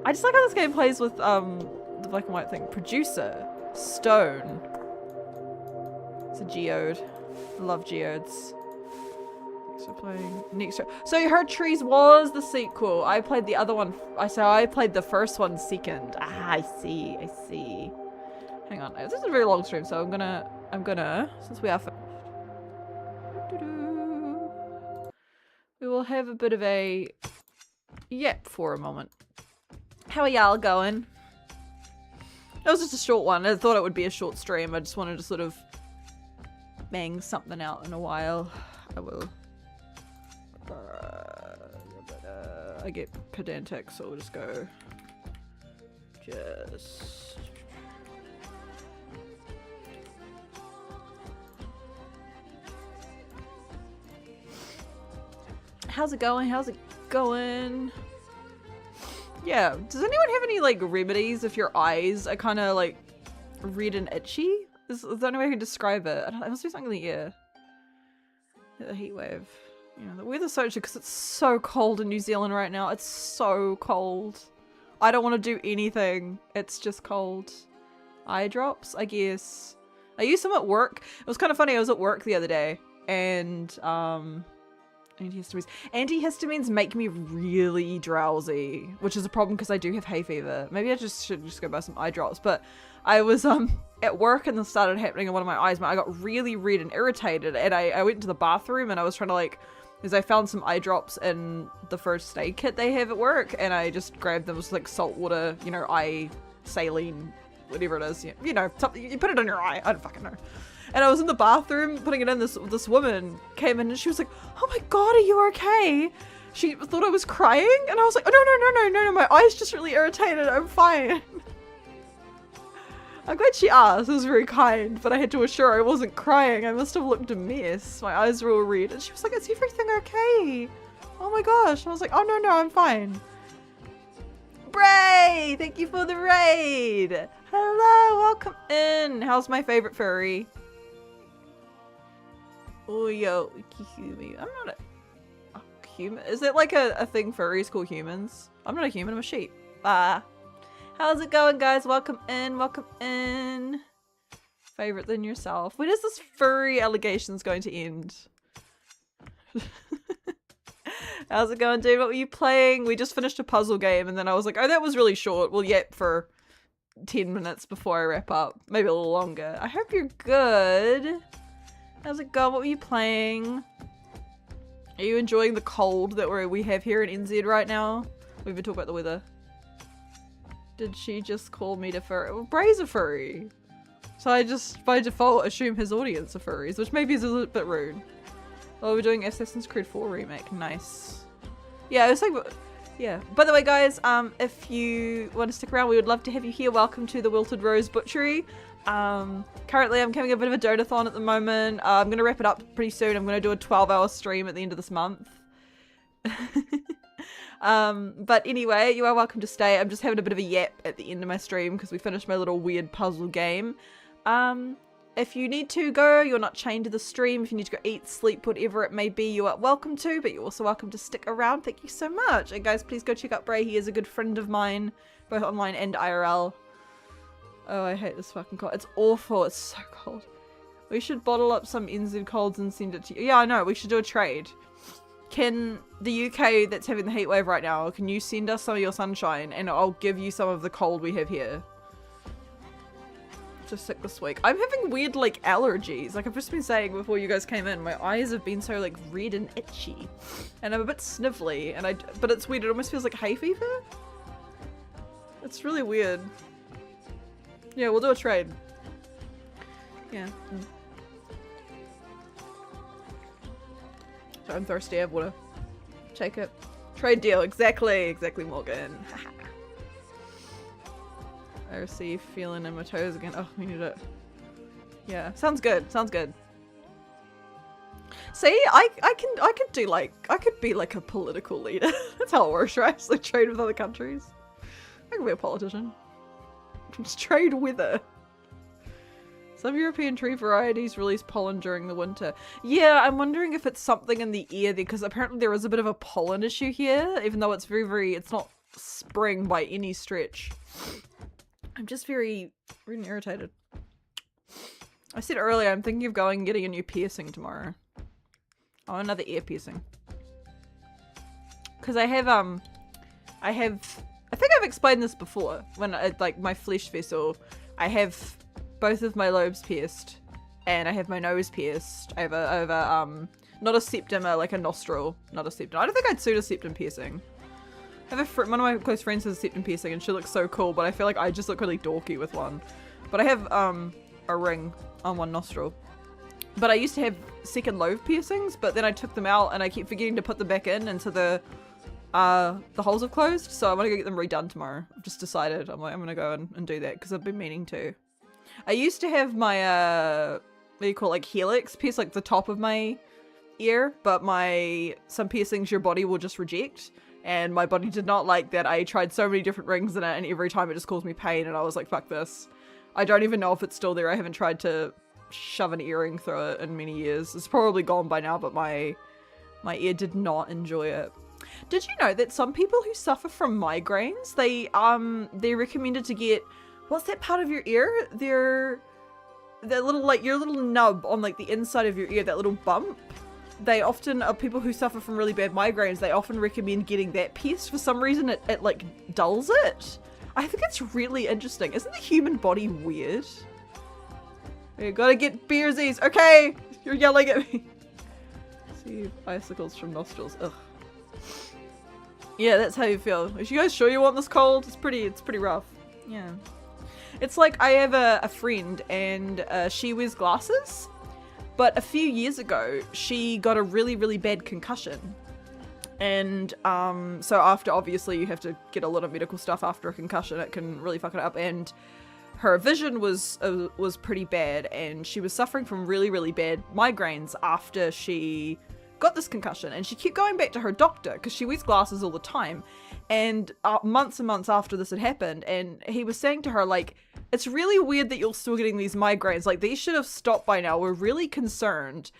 I just like how this game plays with the black and white thing. Producer. Stone. It's a geode. I love geodes. So playing next. So you heard Trees was the sequel. I played the other one. I played the first one second. Ah, I see. I see. Hang on. This is a very long stream, so I'm gonna since we are finished, we will have a bit of a yap for a moment. How are y'all going? It was just a short one. I thought it would be a short stream. I just wanted to sort of bang something out in a while. I will. I get pedantic, so we'll just go. Just. How's it going? How's it going? Yeah. Does anyone have any like remedies if your eyes are kind of like red and itchy? Is the only way I can describe it. I don't know. It must be something in the air. The heat wave. You know, the weather's so because it's so cold in New Zealand right now. It's so cold. I don't want to do anything. It's just cold. Eye drops, I guess. I used some at work. It was kind of funny. I was at work the other day and antihistamines. Antihistamines make me really drowsy, which is a problem because I do have hay fever. Maybe I should just go buy some eye drops. But I was at work and this started happening in one of my eyes. I got really red and irritated, and I went to the bathroom and I was trying to like, because I found some eye drops in the first aid kit they have at work, and I just grabbed them. It was like salt water, you know, eye saline, whatever it is. You know, something you put it on your eye. I don't fucking know. And I was in the bathroom putting it in. This woman came in and she was like, "Oh my god, are you okay?" She thought I was crying, and I was like, "Oh no, my eye's just really irritated. I'm fine." I'm glad she asked. It was very kind, but I had to assure her I wasn't crying. I must have looked a mess. My eyes were all red, and she was like, "Is everything okay?" Oh my gosh. I was like, "Oh no, I'm fine." Bray, thank you for the raid. Hello, welcome in. How's my favorite furry? Oh, yo, Kihumi. I'm not a human. Is it like a thing furries call humans? I'm not a human, I'm a sheep. Ah. How's it going, guys? Welcome in, welcome in. Favorite than yourself. When is this furry allegations going to end? How's it going, dude? What were you playing? We just finished a puzzle game, and then I was like, oh, that was really short. We'll yap for 10 minutes before I wrap up. Maybe a little longer. I hope you're good. How's it going? What were you playing? Are you enjoying the cold that we have here in NZ right now? We've been talking about the weather. Did she just call me to furry? Well, Bray's a furry. So I just, by default, assume his audience are furries, which maybe is a little bit rude. Oh, we're doing Assassin's Creed 4 remake. Nice. Yeah, it was like, yeah. By the way, guys, if you want to stick around, we would love to have you here. Welcome to the Wilted Rose Butchery. Currently I'm having a bit of a dotathon at the moment. I'm going to wrap it up pretty soon. I'm going to do a 12-hour stream at the end of this month. But anyway, you are welcome to stay. I'm just having a bit of a yap at the end of my stream because we finished my little weird puzzle game. If you need to go, you're not chained to the stream. If you need to go eat, sleep, whatever it may be, you are welcome to, but you're also welcome to stick around. Thank you so much. And guys, please go check out Bray. He is a good friend of mine, both online and IRL. Oh, I hate this fucking cold. It's awful. It's so cold. We should bottle up some NZ colds and send it to you. Yeah, I know. We should do a trade. Can the UK that's having the heat wave right now, can you send us some of your sunshine and I'll give you some of the cold we have here? Just sick this week. I'm having weird like allergies. Like I've just been saying before you guys came in, my eyes have been so like red and itchy. And I'm a bit sniffly and but it's weird. It almost feels like hay fever. It's really weird. Yeah, we'll do a trade. Yeah. So I'm thirsty, I have water. Take it. Trade deal, exactly, Morgan. I receive feeling in my toes again. Oh, we need it. Yeah, sounds good, sounds good. See, I could do like, I could be like a political leader. That's how it works, right? Just like trade with other countries. I could be a politician. Just trade with her. Some European tree varieties release pollen during the winter. Yeah, I'm wondering if it's something in the air there, because apparently there is a bit of a pollen issue here, even though it's it's not spring by any stretch. I'm just very irritated. I said earlier, I'm thinking of going and getting a new piercing tomorrow. Oh, another ear piercing. Because I think I've explained this before, when I, like, my flesh vessel, I have both of my lobes pierced, and I have my nose pierced. I have not a septum, like a nostril, not a septum. I don't think I'd suit a septum piercing. I have one of my close friends has a septum piercing, and she looks so cool, but I feel like I just look really dorky with one. But I have, a ring on one nostril. But I used to have second lobe piercings, but then I took them out, and I keep forgetting to put them back in, and so the holes have closed, so I'm gonna go get them redone tomorrow. I've just decided, I'm gonna go and do that, because I've been meaning to. I used to have my, what do you call it, like helix pierce, like the top of my ear, but some piercings your body will just reject, and my body did not like that. I tried so many different rings in it, and every time it just caused me pain, and I was like, fuck this. I don't even know if it's still there. I haven't tried to shove an earring through it in many years. It's probably gone by now, but my ear did not enjoy it. Did you know that some people who suffer from migraines, they're recommended to get, what's that part of your ear? That little, like, your little nub on, like, the inside of your ear, that little bump. They often, people who suffer from really bad migraines, they often recommend getting that pierced. For some reason, it like, dulls it. I think it's really interesting. Isn't the human body weird? You gotta get beersies. Okay, you're yelling at me. See, icicles from nostrils. Ugh. Yeah, that's how you feel. Are you guys sure you want this cold? It's pretty rough. Yeah. It's like I have a friend, and she wears glasses, but a few years ago she got a really, really bad concussion. And so after, obviously you have to get a lot of medical stuff after a concussion. It can really fuck it up, and her vision was pretty bad, and she was suffering from really, really bad migraines after she got this concussion, and she kept going back to her doctor because she wears glasses all the time. And months and months after this had happened, and he was saying to her, like, it's really weird that you're still getting these migraines, like these should have stopped by now, we're really concerned.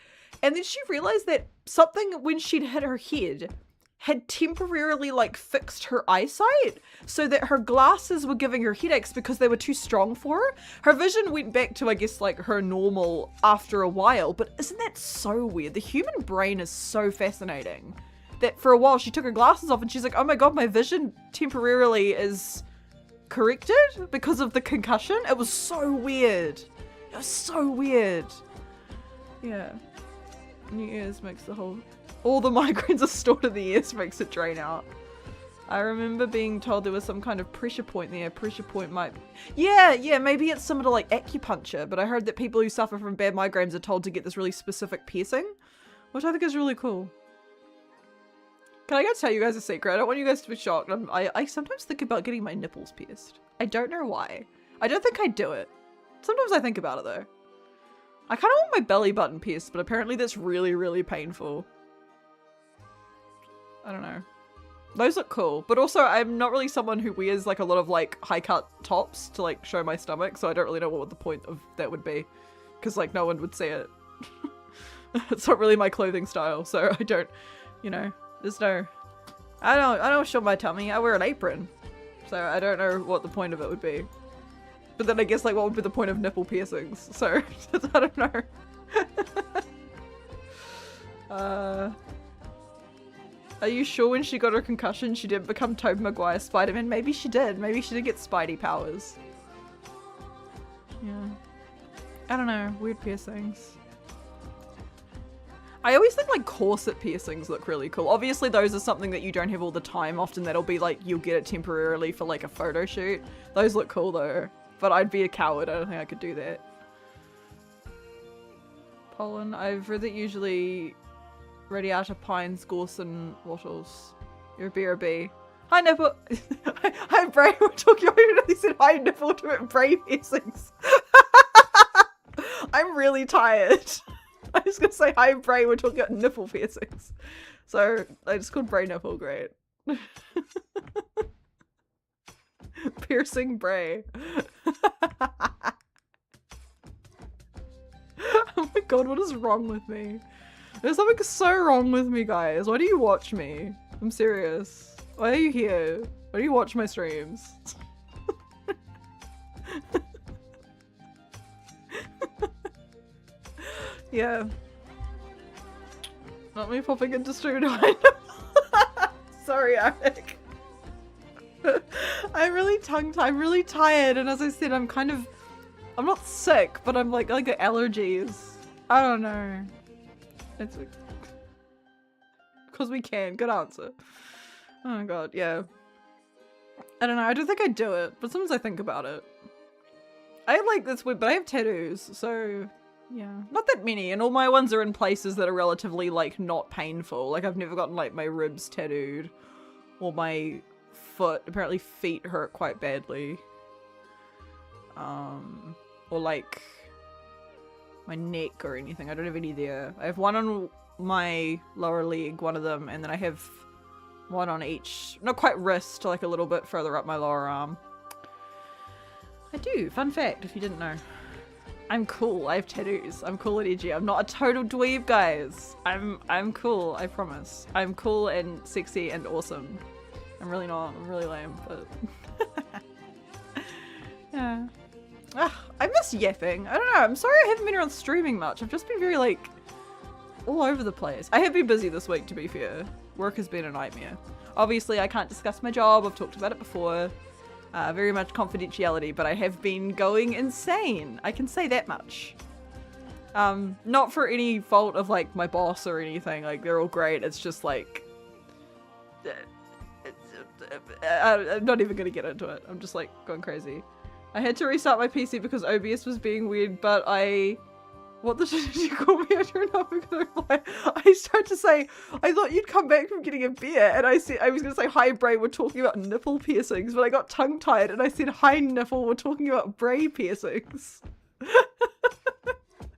And then she realized that something when she'd hit her head had temporarily, like, fixed her eyesight so that her glasses were giving her headaches because they were too strong for her. Her vision went back to, I guess, like, her normal after a while. But isn't that so weird? The human brain is so fascinating that for a while she took her glasses off and she's like, oh my god, my vision temporarily is corrected because of the concussion. It was so weird. It was so weird. Yeah. New ears makes the whole... All the migraines are stored in the ears, makes it drain out. I remember being told there was some kind of pressure point there. Pressure point might... Yeah, maybe it's similar to like acupuncture, but I heard that people who suffer from bad migraines are told to get this really specific piercing, which I think is really cool. Can I go tell you guys a secret? I don't want you guys to be shocked. I sometimes think about getting my nipples pierced. I don't know why. I don't think I'd do it. Sometimes I think about it though. I kind of want my belly button pierced, but apparently that's really, really painful. I don't know. Those look cool, but also I'm not really someone who wears like a lot of like high cut tops to like show my stomach, so I don't really know what the point of that would be, because like no one would see it. It's not really my clothing style, so I don't, you know, there's no, I don't show my tummy. I wear an apron, so I don't know what the point of it would be. But then I guess like what would be the point of nipple piercings? So I don't know. Are you sure when she got her concussion she didn't become Tobey Maguire Spider-Man? Maybe she did. Maybe she did get Spidey powers. Yeah. I don't know. Weird piercings. I always think like corset piercings look really cool. Obviously those are something that you don't have all the time. Often that'll be like you'll get it temporarily for like a photo shoot. Those look cool though. But I'd be a coward. I don't think I could do that. Pollen. I've read that usually... Radiata, pines, gorse, and wattles. You're a BRB. Hi, nipple. Hi, Bray. We're talking about. He said hi, nipple to it. Bray piercings. I'm really tired. I was gonna say hi, Bray. We're talking about nipple piercings. So I just called Bray nipple. Great. Piercing Bray. Oh my god, what is wrong with me? There's something so wrong with me, guys. Why do you watch me? I'm serious. Why are you here? Why do you watch my streams? Yeah. Not me popping into stream, do I know? Sorry, Eric. I'm really tongue-tied. I'm really tired, and as I said, I'm not sick, but I'm like, I got allergies. I don't know. It's because we can. Good answer. Oh my god, yeah. I don't know. I don't think I'd do it, but sometimes I think about it. I like this weird, but I have tattoos, so yeah. Not that many, and all my ones are in places that are relatively, like, not painful. Like, I've never gotten, like, my ribs tattooed. Or my foot. Apparently feet hurt quite badly. Or, like, my neck or anything. I don't have any there. I have one on my lower leg, one of them, and then I have one on each, not quite wrist, like a little bit further up my lower arm. I do. Fun fact, if you didn't know. I'm cool. I have tattoos. I'm cool and edgy. I'm not a total dweeb, guys. I'm cool. I promise. I'm cool and sexy and awesome. I'm really not. I'm really lame, but yeah. I miss yapping. I don't know. I'm sorry I haven't been around streaming much. I've just been very, like, all over the place. I have been busy this week, to be fair. Work has been a nightmare. Obviously, I can't discuss my job. I've talked about it before. Very much confidentiality, but I have been going insane. I can say that much. Not for any fault of, like, my boss or anything. Like, they're all great. It's just, like, I'm not even gonna get into it. I'm just, like, going crazy. I had to restart my PC because OBS was being weird, but what the shit did you call me? I don't know if I'm gonna reply. I started to say, I thought you'd come back from getting a beer, and I said, I was gonna say, hi Bray, we're talking about nipple piercings, but I got tongue-tied, and I said, hi Nipple, we're talking about Bray piercings.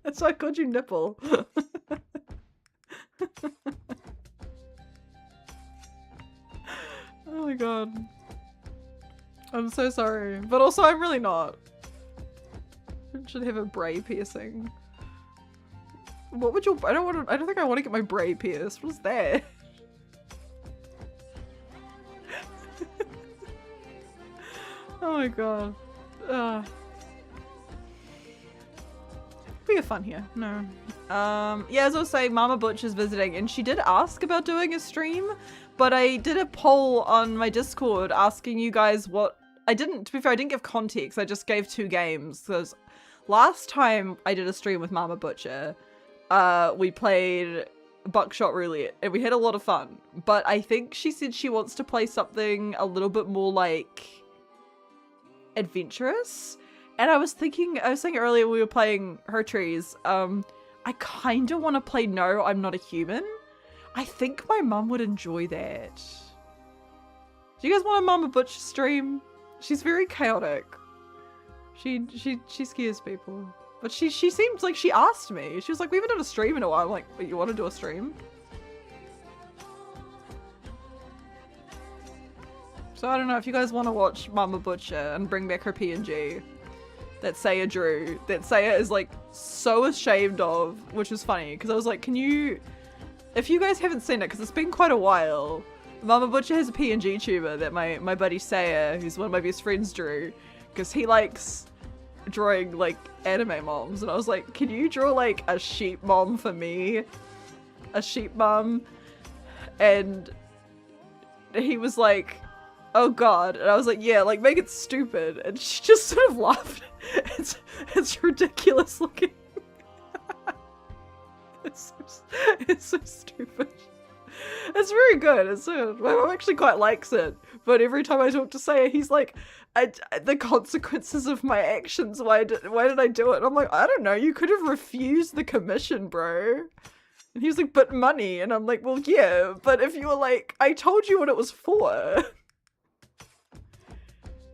And so I called you Nipple. Oh my god. I'm so sorry. But also, I'm really not. I should have a Bray piercing. What would you- I don't think I want to get my Bray pierced. What's that? Oh my god. We have fun here. No. Yeah, as I was saying, Mama Butch is visiting, and she did ask about doing a stream, but I did a poll on my Discord asking you guys what- to be fair, I didn't give context, I just gave 2 games, because last time I did a stream with Mama Butcher, we played Buckshot Roulette, and we had a lot of fun, but I think she said she wants to play something a little bit more, like, adventurous, and I was saying earlier we were playing Her Trees, I kinda want to play No, I'm Not a Human. I think my mum would enjoy that. Do you guys want a Mama Butch stream? She's very chaotic. She scares people. But she seems like she asked me. She was like, we haven't done a stream in a while. I'm like, but you want to do a stream? So I don't know if you guys want to watch Mama Butcher and bring back her PNG that Saya drew. That Saya is like so ashamed of, which is funny. Because I was like, can you... If you guys haven't seen it, because it's been quite a while, Mama Butcher has a PNG tuber that my buddy Saya, who's one of my best friends, drew. Because he likes drawing, like, anime moms. And I was like, can you draw, like, a sheep mom for me? A sheep mom? And he was like, oh god. And I was like, yeah, like, make it stupid. And she just sort of laughed. It's ridiculous looking. It's so stupid. It's very good. My mom actually quite likes it, but every time I talk to Saya, he's like, the consequences of my actions, why did I do it? And I'm like, I don't know, you could have refused the commission, bro. And he was like, but money. And I'm like, well, yeah, but if you were like, I told you what it was for.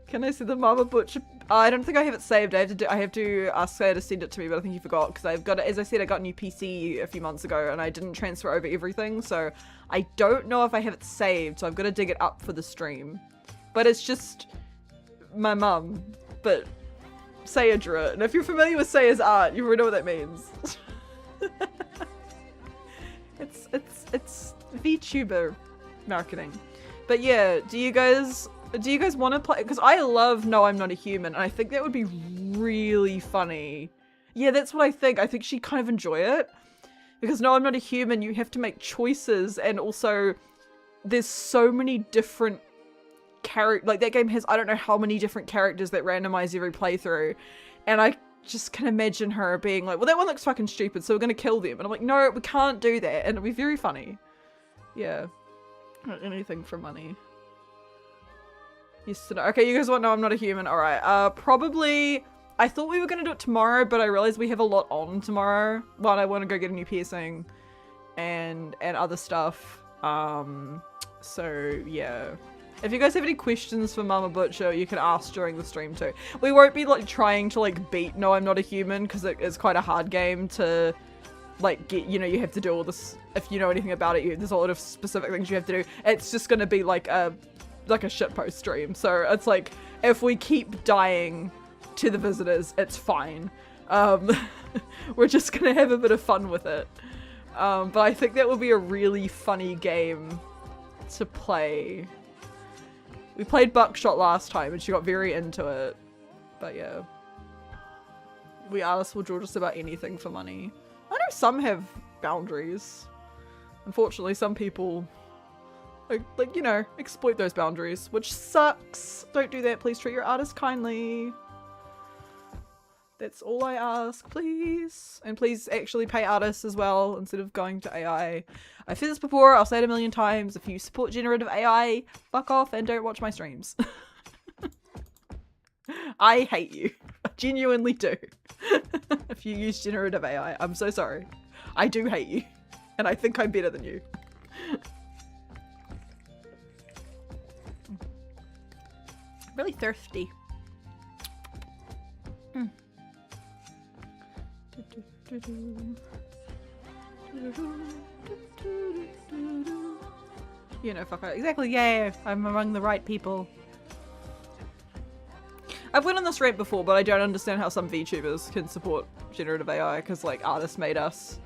Can I see the Mama Butcher? I don't think I have it saved. I have to ask Saya to send it to me, but I think he forgot because I've got it. As I said, I got a new PC a few months ago and I didn't transfer over everything, so I don't know if I have it saved. So I've got to dig it up for the stream. But it's just my mum. But Saya drew it. And if you're familiar with Saya's art, you already know what that means. It's Vtuber marketing. But yeah, do you guys want to play? Because I love No, I'm Not a Human, and I think that would be really funny. Yeah, that's what I think. I think she'd kind of enjoy it. Because No, I'm Not a Human, you have to make choices, and also there's so many different characters. Like, that game has, I don't know how many different characters that randomize every playthrough, and I just can imagine her being like, well, that one looks fucking stupid, so we're gonna kill them. And I'm like, no, we can't do that, and it'll be very funny. Yeah. Not anything for money. Yes to no. Okay, you guys want No, I'm Not a Human. Alright, probably... I thought we were gonna do it tomorrow, but I realized we have a lot on tomorrow. One, I want to go get a new piercing, and other stuff. So yeah. If you guys have any questions for Mama Butcher, you can ask during the stream too. We won't be like trying to like beat No, I'm Not a Human, because it is quite a hard game to like get, you know, you have to do all this. If you know anything about it, there's a lot of specific things you have to do. It's just gonna be like a shitpost stream. So it's like, if we keep dying to the visitors, it's fine. We're just gonna have a bit of fun with it. But I think that would be a really funny game to play. We played Buckshot last time and she got very into it. But yeah. We artists will draw just about anything for money. I know some have boundaries. Unfortunately, some people like, you know, exploit those boundaries, which sucks. Don't do that. Please treat your artists kindly. That's all I ask, please. And please actually pay artists as well, instead of going to AI. I've said this before, I'll say it a million times. If you support generative AI, fuck off and don't watch my streams. I hate you. I genuinely do. If you use generative AI, I'm so sorry. I do hate you. And I think I'm better than you. Really thirsty. You know, fuck it. Exactly, yeah, I'm among the right people. I've went on this rant before, but I don't understand how some VTubers can support generative AI, because like artists made us.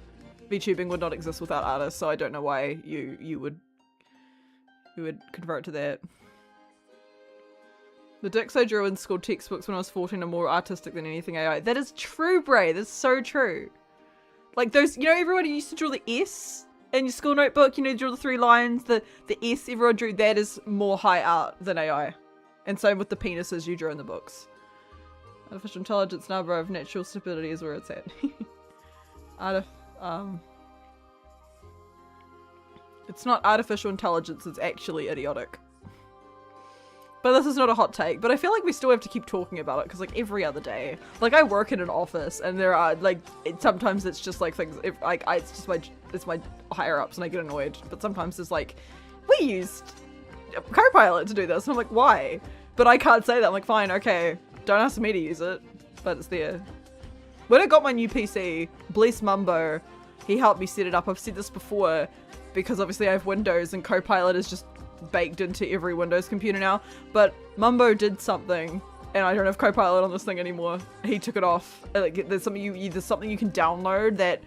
VTubing would not exist without artists, so I don't know why you would convert to that. The dicks I drew in school textbooks when I was 14 are more artistic than anything AI. That is true, Bray. That's so true. Like those, you know, everyone used to draw the S in your school notebook. You know, draw the 3 lines. The S everyone drew, that is more high art than AI. And same with the penises you drew in the books. Artificial intelligence now, bro, of natural stupidity is where it's at. It's not artificial intelligence, it's actually idiotic. But this is not a hot take, but I feel like we still have to keep talking about it, because like every other day, like I work in an office and there are like, sometimes it's just like things, it's my higher ups and I get annoyed, but sometimes it's like, we used Copilot to do this, and I'm like, why? But I can't say that. I'm like, fine, okay, don't ask me to use it, but it's there. When I got my new PC, bless Mumbo, he helped me set it up. I've said this before, because obviously I have Windows and Copilot is just baked into every Windows computer now, but Mumbo did something, and I don't have Copilot on this thing anymore. He took it off. Like, there's something you can download that,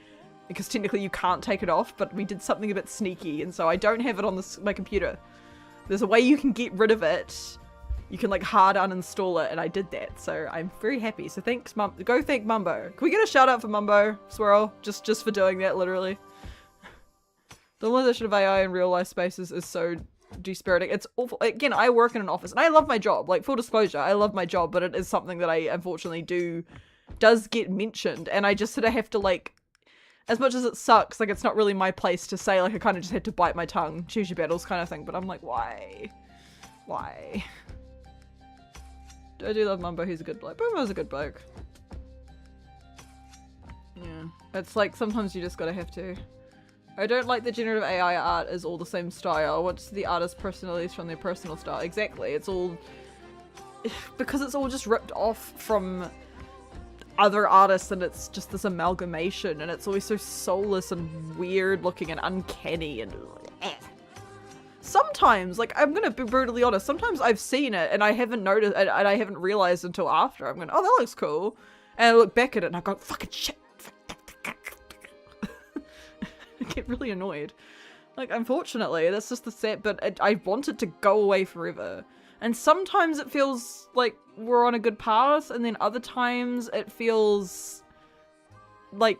because technically you can't take it off, but we did something a bit sneaky, and so I don't have it on my computer. There's a way you can get rid of it. You can like hard uninstall it, and I did that, so I'm very happy. So thanks, go thank Mumbo. Can we get a shout out for Mumbo, Swirl? Just for doing that, literally. The normalization of AI in real life spaces is so dispiriting. It's awful. Again, I work in an office and I love my job. Like, full disclosure, I love my job, but it is something that I unfortunately does get mentioned, and I just sort of have to, like, as much as it sucks, like, it's not really my place to say, like, I kind of just had to bite my tongue, choose your battles kind of thing, but I'm like, why? I do love Mumbo, he's a good bloke. Mumbo's a good bloke. Yeah. It's like, sometimes you just gotta have to. I don't like the generative AI art is all the same style. I want to see the artist's personalities from their personal style. Exactly. It's all... because it's all just ripped off from other artists, and it's just this amalgamation, and it's always so soulless and weird looking and uncanny and... sometimes, like, I'm gonna be brutally honest, sometimes I've seen it and I haven't noticed, and I haven't realized until after. I'm going, oh, that looks cool. And I look back at it and I go, fucking shit. I get really annoyed. Like, unfortunately, that's just the set, but I want it to go away forever. And sometimes it feels like we're on a good path, and then other times it feels like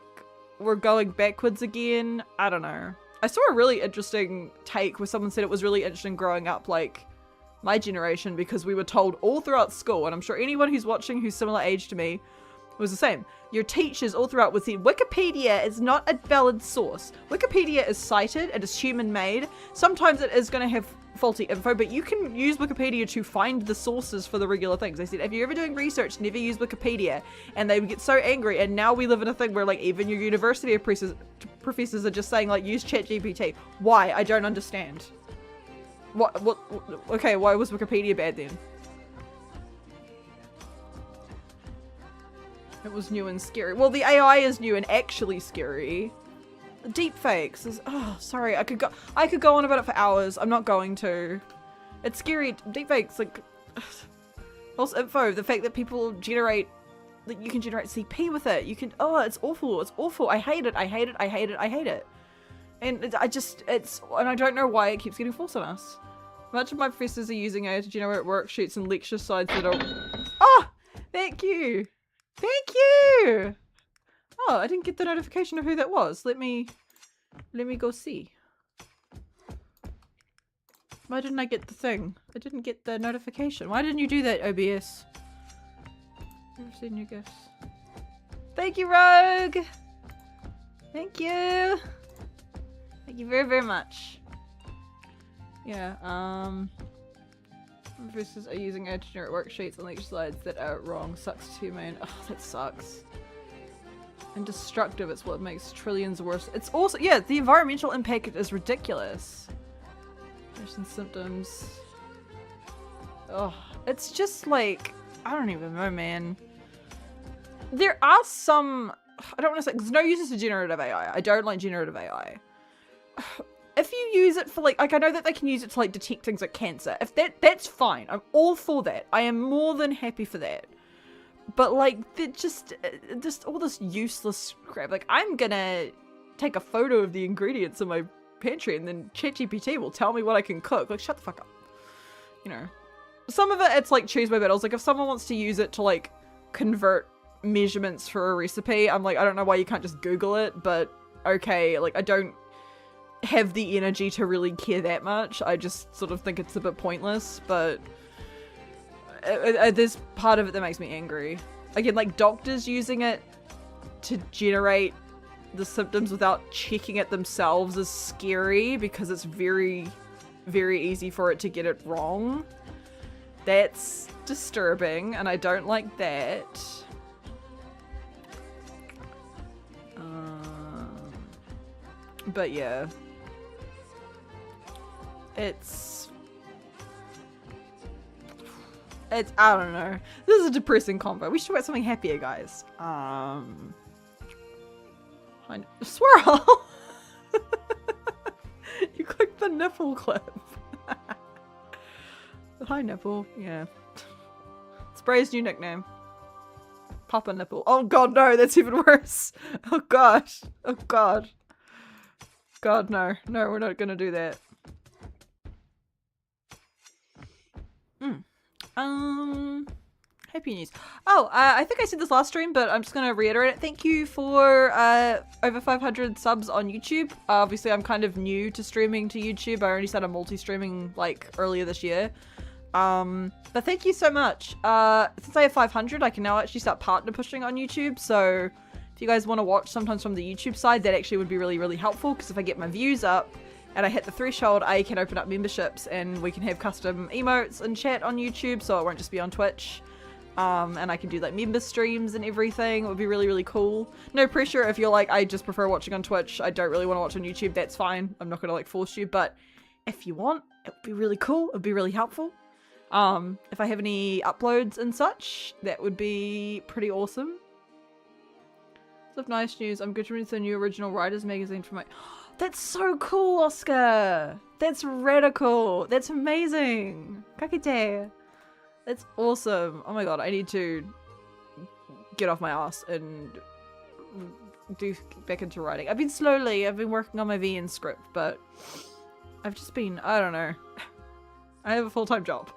we're going backwards again. I don't know. I saw a really interesting take where someone said it was really interesting growing up, like, my generation, because we were told all throughout school, and I'm sure anyone who's watching who's similar age to me was the same. Your teachers all throughout would say, Wikipedia is not a valid source. Wikipedia is cited, it is human-made. Sometimes it is going to have faulty info, but you can use Wikipedia to find the sources for the regular things. They said, if you're ever doing research, never use Wikipedia. And they would get so angry, and now we live in a thing where, like, even your university professors are just saying, like, use ChatGPT. Why? I don't understand. Okay, why was Wikipedia bad then? It was new and scary. Well, the AI is new and actually scary. Deepfakes is, oh, sorry, I could go on about it for hours. I'm not going to. It's scary. Deepfakes, like, false info, the fact that people generate, that you can generate CP with it. You can, oh, it's awful. It's awful. I hate it. I hate it. I hate it. I hate it. And and I don't know why it keeps getting forced on us. Much of my professors are using AI to generate worksheets and lecture slides that are, oh, thank you. Thank you! Oh, I didn't get the notification of who that was. Let me go see. Why didn't I get the thing? I didn't get the notification. Why didn't you do that, OBS? Never seen your gifts. Thank you, Rogue! Thank you! Thank you very, very much. Yeah, professors are using AI to generate worksheets and lecture slides that are wrong. Sucks too, man. Oh, that sucks. And destructive, it's what makes trillions worse. It's also, yeah, the environmental impact is ridiculous. There's some symptoms. Oh, it's just like, I don't even know, man. There are some, I don't want to say, there's no uses to generative AI. I don't like generative AI. If you use it for like I know that they can use it to like detect things like cancer. If that's fine. I'm all for that. I am more than happy for that. But like they're just all this useless crap. Like I'm gonna take a photo of the ingredients in my pantry and then ChatGPT will tell me what I can cook. Like shut the fuck up. You know. Some of it it's like choose my battles. Like if someone wants to use it to like convert measurements for a recipe, I'm like I don't know why you can't just Google it, but okay, like I don't have the energy to really care that much. I just sort of think it's a bit pointless, but there's part of it that makes me angry. Again, like doctors using it to generate the symptoms without checking it themselves is scary because it's very, very easy for it to get it wrong. That's disturbing and I don't like that. But yeah. It's I don't know. This is a depressing combo. We should talk about something happier, guys. Swirl! You clicked the nipple clip. Hi nipple, yeah. It's Bray's new nickname. Papa nipple. Oh god, no, that's even worse. Oh gosh. Oh god. God, no. No, we're not gonna do that. Happy news. Oh, I think I said this last stream, but I'm just gonna reiterate it. Thank you for over 500 subs on YouTube. Obviously, I'm kind of new to streaming to YouTube. I only started multi-streaming like earlier this year. But thank you so much. Since I have 500, I can now actually start partner pushing on YouTube. So if you guys want to watch sometimes from the YouTube side, that actually would be really, really helpful. Because if I get my views up and I hit the threshold, I can open up memberships and we can have custom emotes and chat on YouTube. So it won't just be on Twitch. And I can do like member streams and everything. It would be really, really cool. No pressure if you're like, I just prefer watching on Twitch. I don't really want to watch on YouTube. That's fine. I'm not going to like force you. But if you want, it would be really cool. It would be really helpful. If I have any uploads and such, that would be pretty awesome. Of nice news, I'm contributing to the new original writers magazine for my— That's so cool, Oscar! That's radical! That's amazing! Kakite! That's awesome! Oh my god, I need to get off my ass and do back into writing. I've been working on my VN script, but I've just been, I don't know. I have a full-time job.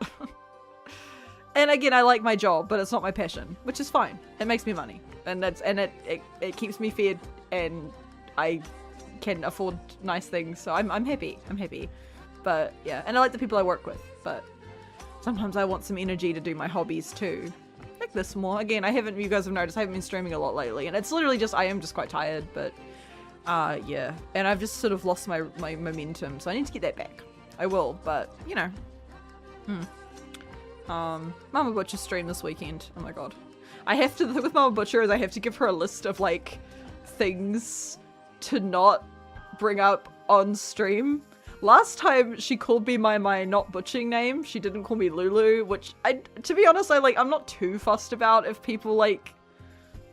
And again, I like my job, but it's not my passion, which is fine. It makes me money. And it keeps me fed, and I can afford nice things, so I'm happy. I'm happy. But yeah, and I like the people I work with, but sometimes I want some energy to do my hobbies too. Like this more. Again, you guys have noticed I haven't been streaming a lot lately, and it's literally just, I am just quite tired, but yeah. And I've just sort of lost my momentum, so I need to get that back. I will, but you know. Mama Butcher stream this weekend. Oh my god. I have to, with Mama Butcher, is I have to give her a list of like things to not bring up on stream. Last time she called me my not butching name. She didn't call me Lulu, which to be honest, I'm not too fussed about if people like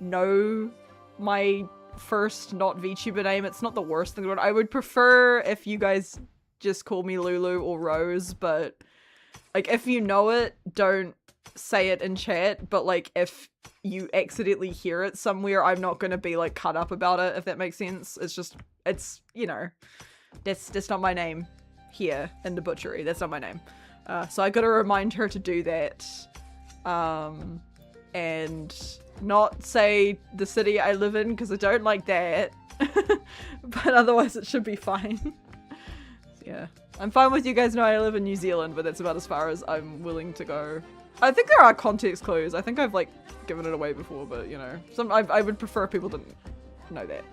know my first not VTuber name. It's not the worst thing in the world. I would prefer if you guys just call me Lulu or Rose, but like if you know it, don't say it in chat, but like if you accidentally hear it somewhere, I'm not gonna be like cut up about it, if that makes sense. It's just, it's, you know, that's not my name here in the butchery. That's not my name. So I gotta remind her to do that. And not say the city I live in, because I don't like that. But otherwise it should be fine. So yeah. I'm fine with you guys know I live in New Zealand, but that's about as far as I'm willing to go. I think there are context clues. I think I've like given it away before, but you know, I would prefer people didn't know that.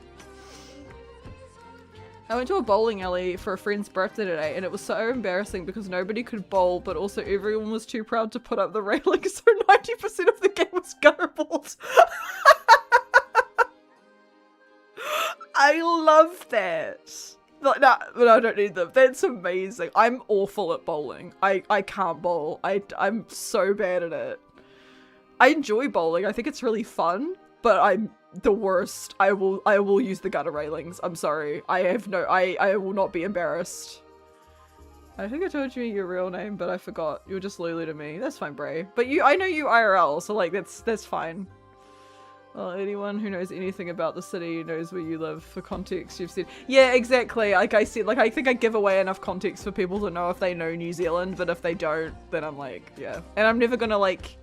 I went to a bowling alley for a friend's birthday today, and it was so embarrassing because nobody could bowl, but also everyone was too proud to put up the railing, so 90% of the game was gutterballs. I love that. Like, no, I don't need them. That's amazing. I'm awful at bowling. I can't bowl. I'm so bad at it. I enjoy bowling. I think it's really fun, but I'm the worst. I will use the gutter railings. I'm sorry. I will not be embarrassed. I think I told you your real name, but I forgot. You're just Lulu to me. That's fine, Bray. But I know you IRL, so like that's fine. Well, anyone who knows anything about the city knows where you live. For context, you've said. Yeah, exactly. Like I said, like I think I give away enough context for people to know if they know New Zealand, but if they don't, then I'm like, yeah. And I'm never gonna like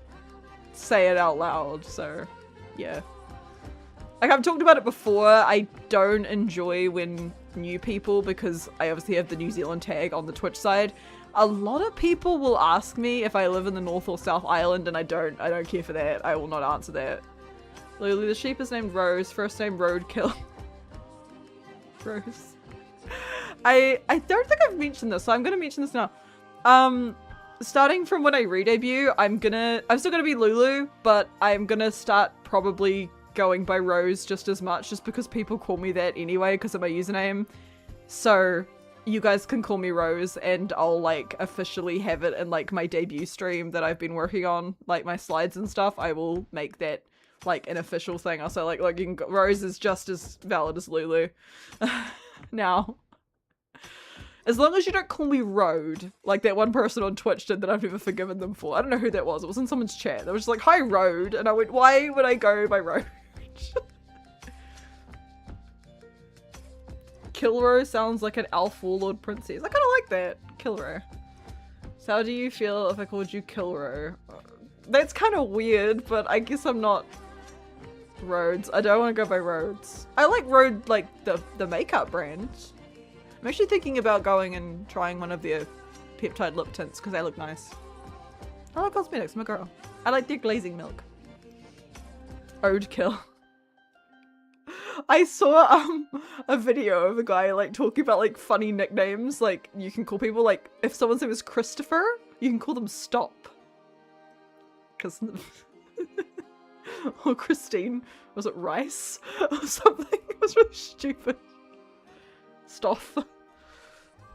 say it out loud, so yeah. Like I've talked about it before, I don't enjoy when new people, because I obviously have the New Zealand tag on the Twitch side. A lot of people will ask me if I live in the North or South Island, and I don't care for that. I will not answer that. Lulu, the sheep is named Rose, first name Roadkill. Rose. I don't think I've mentioned this, so I'm gonna mention this now. Starting from when I re-debut, I'm still gonna be Lulu, but I'm gonna start probably going by Rose just as much, just because people call me that anyway because of my username. So you guys can call me Rose, and I'll like officially have it in like my debut stream that I've been working on, like my slides and stuff. I will make that like an official thing. Also, like you can Rose is just as valid as Lulu now. As long as you don't call me Road, like that one person on Twitch did that I've never forgiven them for. I don't know who that was. It was in someone's chat. They were just like, hi Road, and I went, why would I go by Road? Kilro sounds like an elf warlord princess. I kind of like that. Kilro. So how do you feel if I called you Kilro? That's kind of weird, but I guess I'm not Rhodes. I don't want to go by Rhodes. I like Rhode, like the makeup brand. I'm actually thinking about going and trying one of their peptide lip tints because they look nice. I like cosmetics, I'm a girl. I like their glazing milk. Roadkill. I saw a video of a guy like talking about like funny nicknames. Like you can call people, like if someone's name is Christopher, you can call them Stop. Cause or Christine, was it Rice or something? It was really stupid. Stop.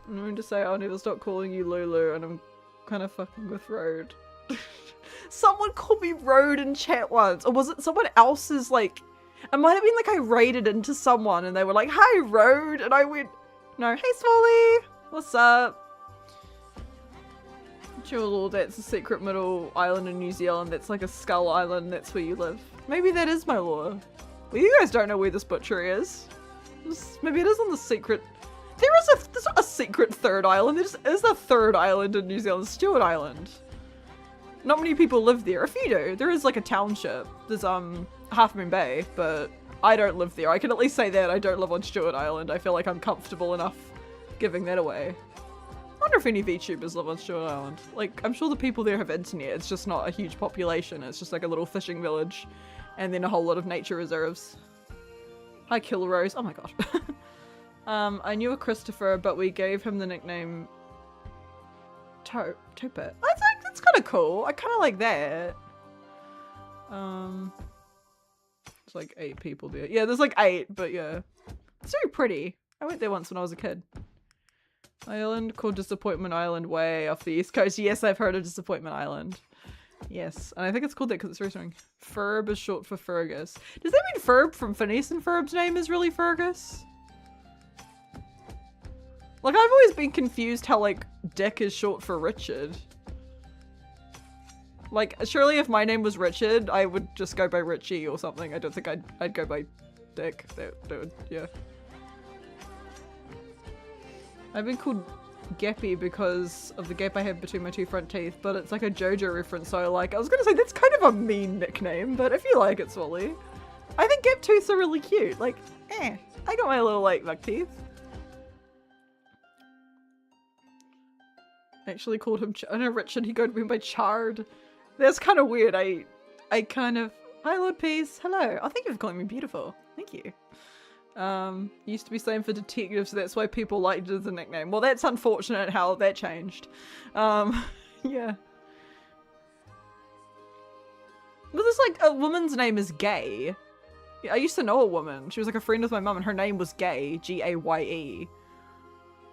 I'm going to say I'll never stop calling you Lulu, and I'm kind of fucking with Road. Someone called me Road in chat once, or was it someone else's like? It might have been like I raided into someone and they were like, hi, Road. And I went, no, hey, Swally. What's up? Sure, that's a secret middle island in New Zealand. That's like a skull island. That's where you live. Maybe that is my lore. Well, you guys don't know where this butchery is. Maybe it is on the secret. There's a secret third island. There just is a third island in New Zealand, Stewart Island. Not many people live there. A few do. There is like a township. There's Half Moon Bay, but I don't live there. I can at least say that I don't live on Stewart Island. I feel like I'm comfortable enough giving that away. I wonder if any VTubers live on Stewart Island. Like, I'm sure the people there have internet. It's just not a huge population. It's just like a little fishing village and then a whole lot of nature reserves. Hi, Killrose. Oh my god. I knew a Christopher, but we gave him the nickname Topet. That's kind of cool. I kind of like that. There's like 8 people there. Yeah, there's like 8, but yeah. It's very pretty. I went there once when I was a kid. Island called Disappointment Island way off the east coast. Yes, I've heard of Disappointment Island. Yes, and I think it's called that because it's very strong. Ferb is short for Fergus. Does that mean Ferb from Phineas and Ferb's name is really Fergus? Like, I've always been confused how, like, Dick is short for Richard. Like, surely if my name was Richard, I would just go by Richie or something. I don't think I'd go by Dick. That would, yeah. I've been called Gappy because of the gap I have between my 2 front teeth, but it's like a JoJo reference, so like, I was gonna say that's kind of a mean nickname, but if you like it, Swally. I think gap tooths are really cute. Like, I got my little, like, buck teeth. Actually called him, I know Richard, he went by Chard. That's kind of weird. I kind of, hi Lord Peace, hello. Oh, thank you for calling me beautiful. Thank you. Used to be same for detective, so that's why people liked it as a nickname. Well, that's unfortunate how that changed. Yeah. Well, there's like, a woman's name is Gay. Yeah, I used to know a woman. She was like a friend of my mum and her name was Gay, G-A-Y-E.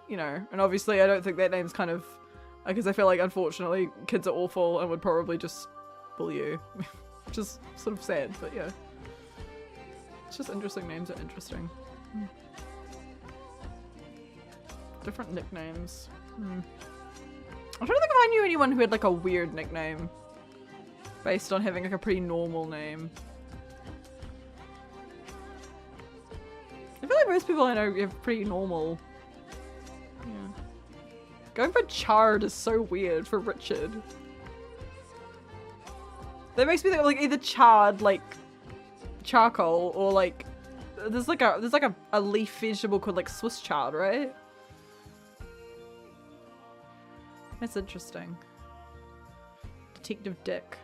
You know, and obviously I don't think that name's kind of, because I feel like unfortunately kids are awful and would probably just bully you. Which is sort of sad, but yeah. It's just interesting, names are interesting. Different nicknames. I'm trying to think if I knew anyone who had like a weird nickname based on having like a pretty normal name. I feel like most people I know have pretty normal. Yeah. Going for Chard is so weird for Richard. That makes me think of like either Chard, like charcoal, or like there's like a leaf vegetable called like Swiss chard, right? That's interesting. Detective Dick.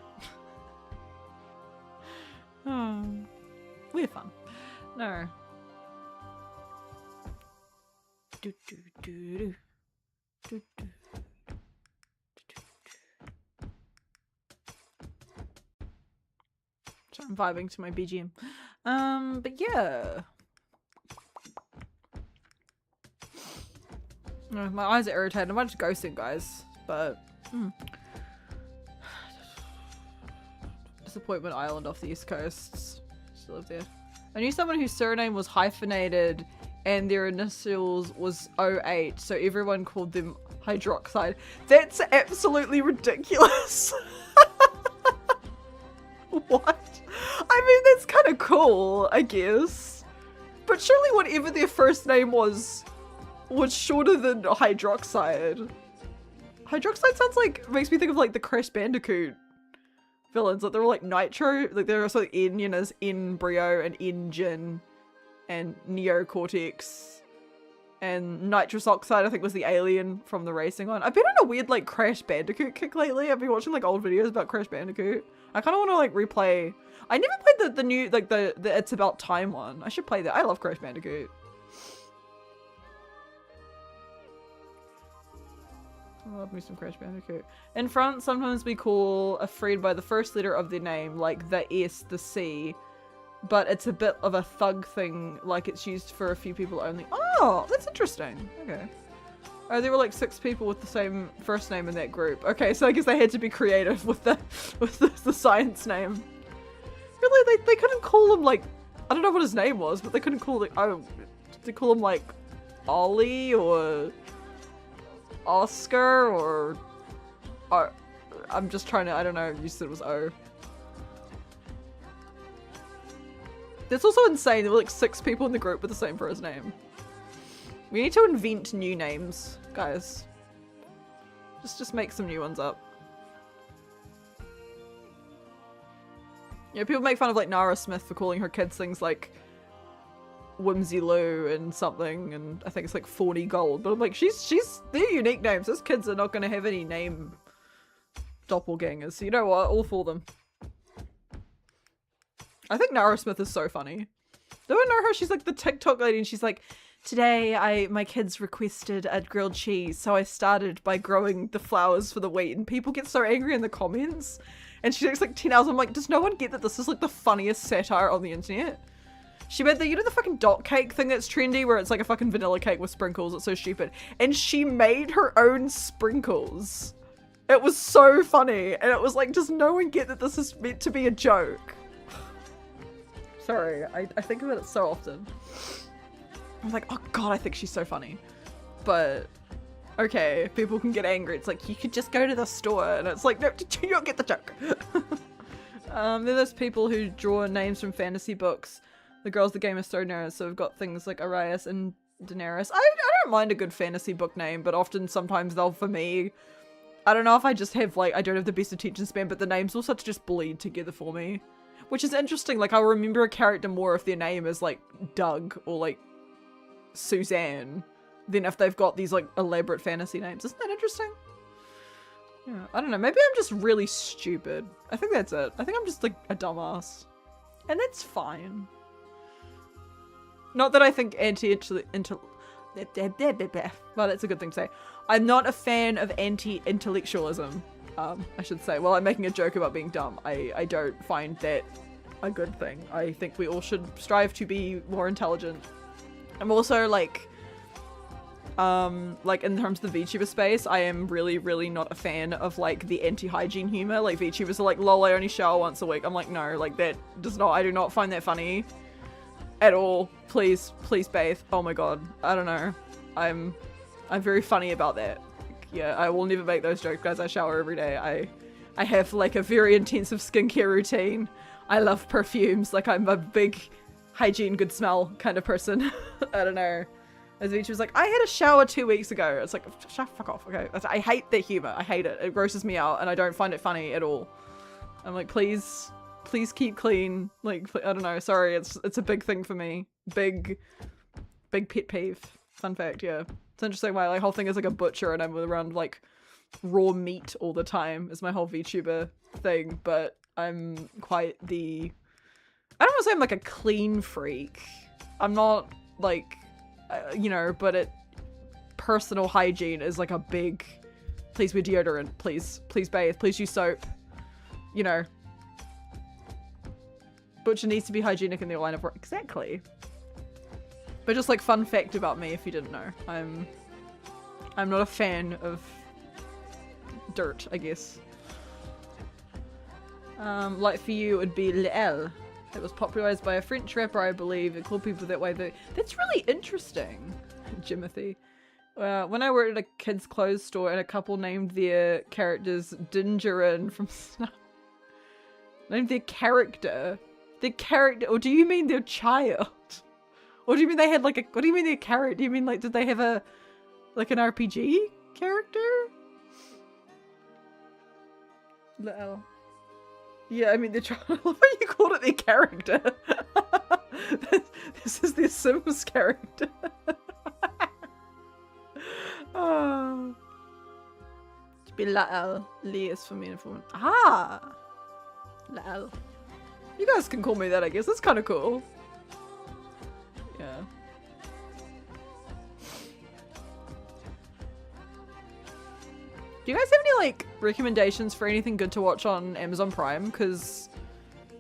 Oh, we're fun. No. Do, do, do, do. Do, do. So I'm vibing to my BGM. But yeah. Oh, my eyes are irritated. I might just ghost it, guys. But Disappointment Island off the East Coast. Still live there. I knew someone whose surname was hyphenated and their initials was 08, so everyone called them Hydroxide. That's absolutely ridiculous. What? I mean, that's kind of cool, I guess. But surely whatever their first name was shorter than Hydroxide. Hydroxide sounds like, makes me think of like the Crash Bandicoot villains. Like they're all like Nitro, like they're also like N as Embryo and Engine and Neocortex. And Nitrous Oxide, I think, was the alien from the racing one. I've been on a weird like Crash Bandicoot kick lately. I've been watching like old videos about Crash Bandicoot. I kind of want to like replay. I never played the new, like the It's About Time one. I should play that. I love Crash Bandicoot. I love me some Crash Bandicoot. In France, sometimes we call a friend by the first letter of their name, like the S, the C. But it's a bit of a thug thing, like it's used for a few people only. Oh, that's interesting. Okay. Oh, there were like 6 people with the same first name in that group. Okay, so I guess they had to be creative with the science name. Really, they couldn't call them like I don't know what his name was, but they couldn't call it. Oh, did they call him like Ollie or Oscar or I'm just trying to. I don't know. You said it was O. That's also insane. There were like 6 people in the group with the same first name. We need to invent new names, guys. Just make some new ones up. Yeah, people make fun of like Nara Smith for calling her kids things like Whimsy Lou and something, and I think it's like 40 gold. But I'm like, they're unique names. Those kids are not gonna have any name doppelgangers. So you know what? All for them. I think Nara Smith is so funny. Do I know her? She's like the TikTok lady, and she's like, today my kids requested a grilled cheese, so I started by growing the flowers for the wheat, and people get so angry in the comments. And she takes like 10 hours. I'm like, does no one get that this is like the funniest satire on the internet? She made the, you know the fucking dot cake thing that's trendy where it's like a fucking vanilla cake with sprinkles? It's so stupid. And she made her own sprinkles. It was so funny. And it was like, does no one get that this is meant to be a joke? Sorry, I think about it so often. I'm like, oh god, I think she's so funny. But, okay, people can get angry. It's like, you could just go to the store. And it's like, no, you don't get the joke. There are those people who draw names from fantasy books. The girls, the Game of Thrones, so we've got things like Arias and Daenerys. I don't mind a good fantasy book name, but often sometimes they'll, for me, I don't know if I just have like, I don't have the best attention span, but the names will start to just bleed together for me. Which is interesting, like I'll remember a character more if their name is like Doug or like Suzanne than if they've got these like elaborate fantasy names. Isn't that interesting? Yeah, I don't know, maybe I'm just really stupid. I think that's it. I think I'm just like a dumbass. And that's fine. Not that I think well, that's a good thing to say. I'm not a fan of anti-intellectualism. I should say. Well, I'm making a joke about being dumb. I don't find that a good thing. I think we all should strive to be more intelligent. I'm also like in terms of the VTuber space, I am really, really not a fan of like the anti-hygiene humor. Like VTubers are like, lol, I only shower once a week. I'm like, no, like that does not, I do not find that funny at all. Please bathe. Oh my god. I don't know. I'm very funny about that. Yeah, I will never make those jokes, guys. I shower every day. I have like a very intensive skincare routine. I love perfumes. Like I'm a big hygiene, good smell kind of person. I don't know. As Vich was like, I had a shower 2 weeks ago. It's like, fuck off. Okay. I hate that humor. I hate it. It grosses me out and I don't find it funny at all. I'm like, please keep clean. Like, I don't know. Sorry. It's a big thing for me. Big pet peeve. Fun fact. Yeah. It's interesting, my like whole thing is like a butcher and I'm around like raw meat all the time is my whole VTuber thing, but I'm quite the, I don't want to say I'm like a clean freak. I'm not like, you know, but personal hygiene is like a big, please wear deodorant, please bathe, please use soap, you know. Butcher needs to be hygienic in their line of work. Exactly. But just like fun fact about me if you didn't know. I'm not a fan of dirt, I guess. Like for you it would be L'El. It was popularized by a French rapper, I believe. It called people that way. That's really interesting, Jimothy. When I worked at a kids' clothes store and a couple named their characters Dingerin from Snuff. Named their character. Their character, or do you mean their child? Or do you mean they had like a, what do you mean their character? Do you mean like, did they have a, like an RPG character? Little. Yeah, I mean the child, I love how you called it their character. This is their Sims character. Oh. To be Lael. Lee is for me and for ah! Lael. You guys can call me that, I guess. That's kind of cool. Yeah. Do you guys have any like recommendations for anything good to watch on Amazon Prime? Because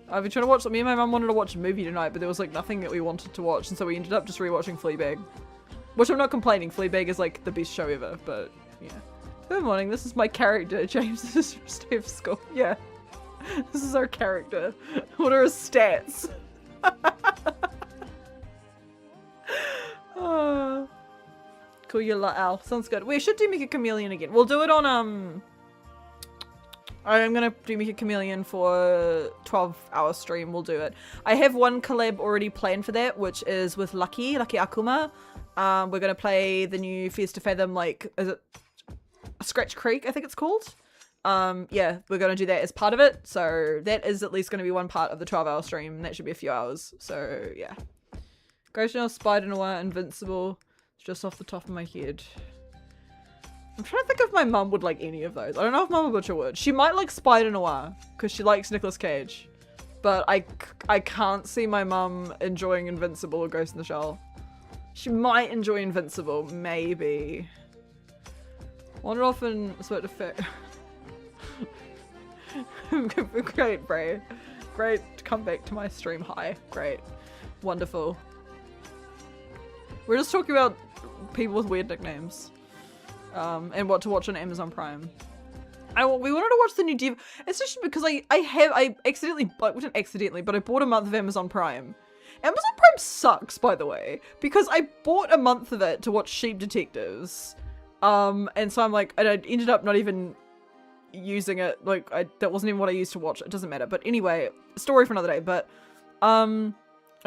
I've been trying to watch, me and my mum wanted to watch a movie tonight, but there was like nothing that we wanted to watch, and so we ended up just rewatching Fleabag. Which I'm not complaining, Fleabag is like the best show ever, but yeah. Good morning, this is my character, James. This is from Steve's school. Yeah. This is our character. What are his stats? Cool, you lot owl. Sounds good. We should do Make a Chameleon again. We'll do it on, I'm gonna do Make a Chameleon for 12-hour stream. We'll do it. I have one collab already planned for that, which is with Lucky Akuma. We're gonna play the new Fierce to Fathom, like, is it Scratch Creek, I think it's called. Yeah, we're gonna do that as part of it. So that is at least gonna be one part of the 12-hour stream. That should be a few hours. So yeah. Ghost Noir, Spider Noir, Invincible. It's just off the top of my head. I'm trying to think if my mum would like any of those. I don't know if Mama Butcher would. She might like Spider Noir because she likes Nicolas Cage. But I can't see my mum enjoying Invincible or Ghost in the Shell. She might enjoy Invincible, maybe. Wander off and sweat effect. Great, Bray. Great to come back to my stream. Hi. Great. Wonderful. We're just talking about people with weird nicknames. And what to watch on Amazon Prime. We wanted to watch the new Div. It's just because I accidentally, like, wasn't accidentally, but I bought a month of Amazon Prime. Amazon Prime sucks, by the way, because I bought a month of it to watch Sheep Detectives. And so I'm like, and I ended up not even using it. Like, that wasn't even what I used to watch. It doesn't matter. But anyway, story for another day. But, I've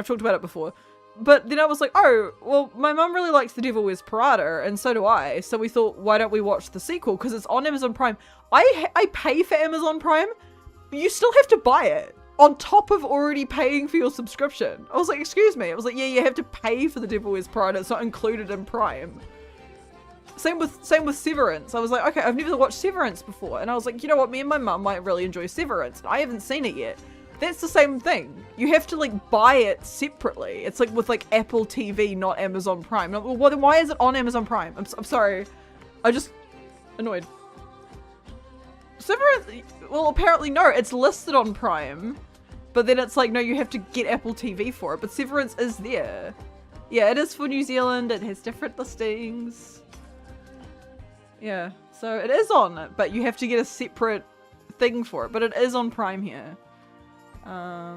talked about it before. But then I was like, oh, well, my mum really likes The Devil Wears Prada, and so do I. So we thought, why don't we watch the sequel? Because it's on Amazon Prime. I pay for Amazon Prime, but you still have to buy it on top of already paying for your subscription. I was like, excuse me. I was like, yeah, you have to pay for The Devil Wears Prada. It's not included in Prime. Same with Severance. I was like, okay, I've never watched Severance before. And I was like, you know what? Me and my mum might really enjoy Severance. I haven't seen it yet. That's the same thing. You have to like buy it separately. It's like with like Apple TV, not Amazon Prime. Like, well, then why is it on Amazon Prime? I'm sorry. I just annoyed. Severance, well, apparently no, it's listed on Prime, but then it's like, no, you have to get Apple TV for it, but Severance is there. Yeah, it is for New Zealand. It has different listings. Yeah, so it is on it, but you have to get a separate thing for it, but it is on Prime here. Yeah,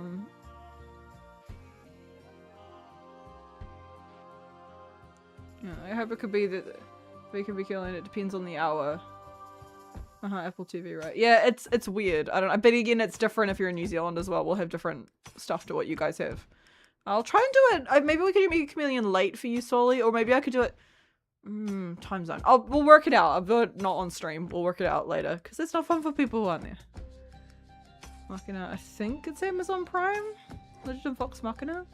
I hope it could be that we can be killing. It depends on the hour. Apple TV, right? Yeah, it's weird. I don't know. But again, it's different if you're in New Zealand as well. We'll have different stuff to what you guys have. I'll try and do it. Maybe we could make a Chameleon late for you, Solly, or maybe I could do it. Time zone. We'll work it out. I'll do it not on stream. We'll work it out later because it's not fun for people who aren't there. Machina, I think it's Amazon Prime? Legend of Vox Machina?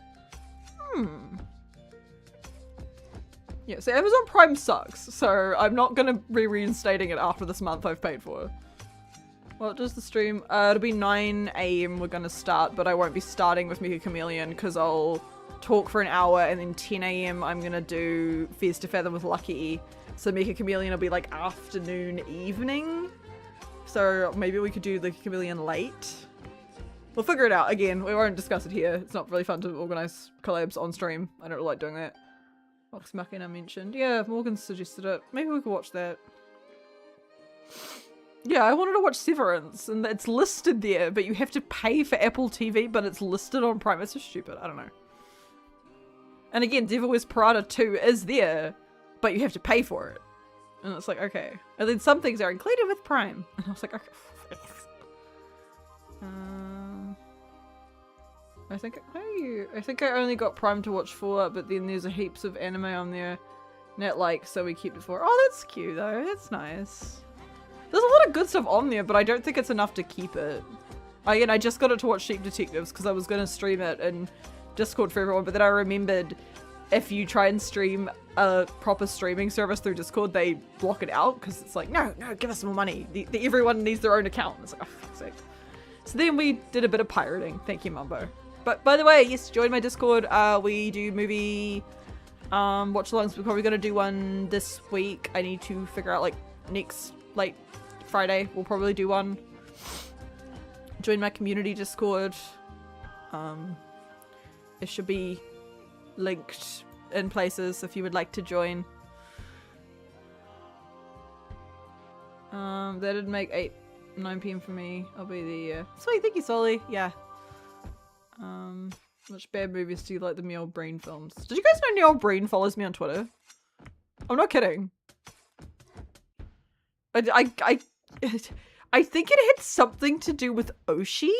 Yeah, so Amazon Prime sucks, so I'm not gonna be reinstating it after this month I've paid for. What does the stream? It'll be 9 AM we're gonna start, but I won't be starting with Make a Chameleon because I'll talk for an hour and then 10 AM I'm gonna do Fierce to Fathom with Lucky. So Make a Chameleon will be like afternoon, evening. So maybe we could do the Chameleon late. We'll figure it out. Again, we won't discuss it here. It's not really fun to organize collabs on stream. I don't really like doing that. Vox Machina mentioned. Yeah, Morgan suggested it. Maybe we could watch that. Yeah, I wanted to watch Severance, and it's listed there, but you have to pay for Apple TV, but it's listed on Prime. It's just stupid. I don't know. And again, Devil Wears Prada 2 is there, but you have to pay for it. And it's like, okay. And then some things are included with Prime. And I was like, okay. I think I only got Prime to watch 4, but then there's a heaps of anime on there. Net like, so we keep it for. Oh, that's cute though. That's nice. There's a lot of good stuff on there, but I don't think it's enough to keep it. Again, I just got it to watch Sheep Detectives because I was going to stream it in Discord for everyone, but then I remembered if you try and stream a proper streaming service through Discord, they block it out because it's like, no, give us more money. Everyone needs their own account. It's like, oh, fuck's sake. So then we did a bit of pirating. Thank you, Mumbo. But by the way, yes, join my Discord. We do movie watch-alongs. We're probably going to do one this week. I need to figure out, like, next, like, Friday. We'll probably do one. Join my community Discord. It should be linked in places if you would like to join. That did make 9 PM for me. I'll be the sweet, thank you, Solly. Yeah. Which bad movies do you like? The Neil Breen films. Did you guys know Neil Breen follows me on Twitter? I'm not kidding. I think it had something to do with Oshi,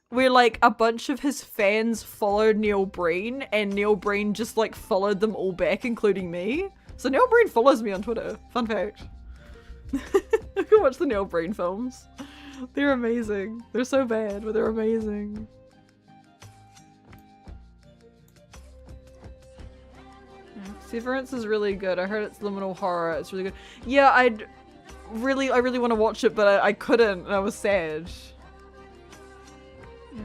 where like a bunch of his fans followed Neil Breen, and Neil Breen just like followed them all back, including me. So Neil Breen follows me on Twitter. Fun fact. I can watch the Neil Breen films. They're amazing. They're so bad, but they're amazing. Severance is really good. I heard it's liminal horror. It's really good. Yeah, I really want to watch it, but I couldn't, and I was sad. Yeah.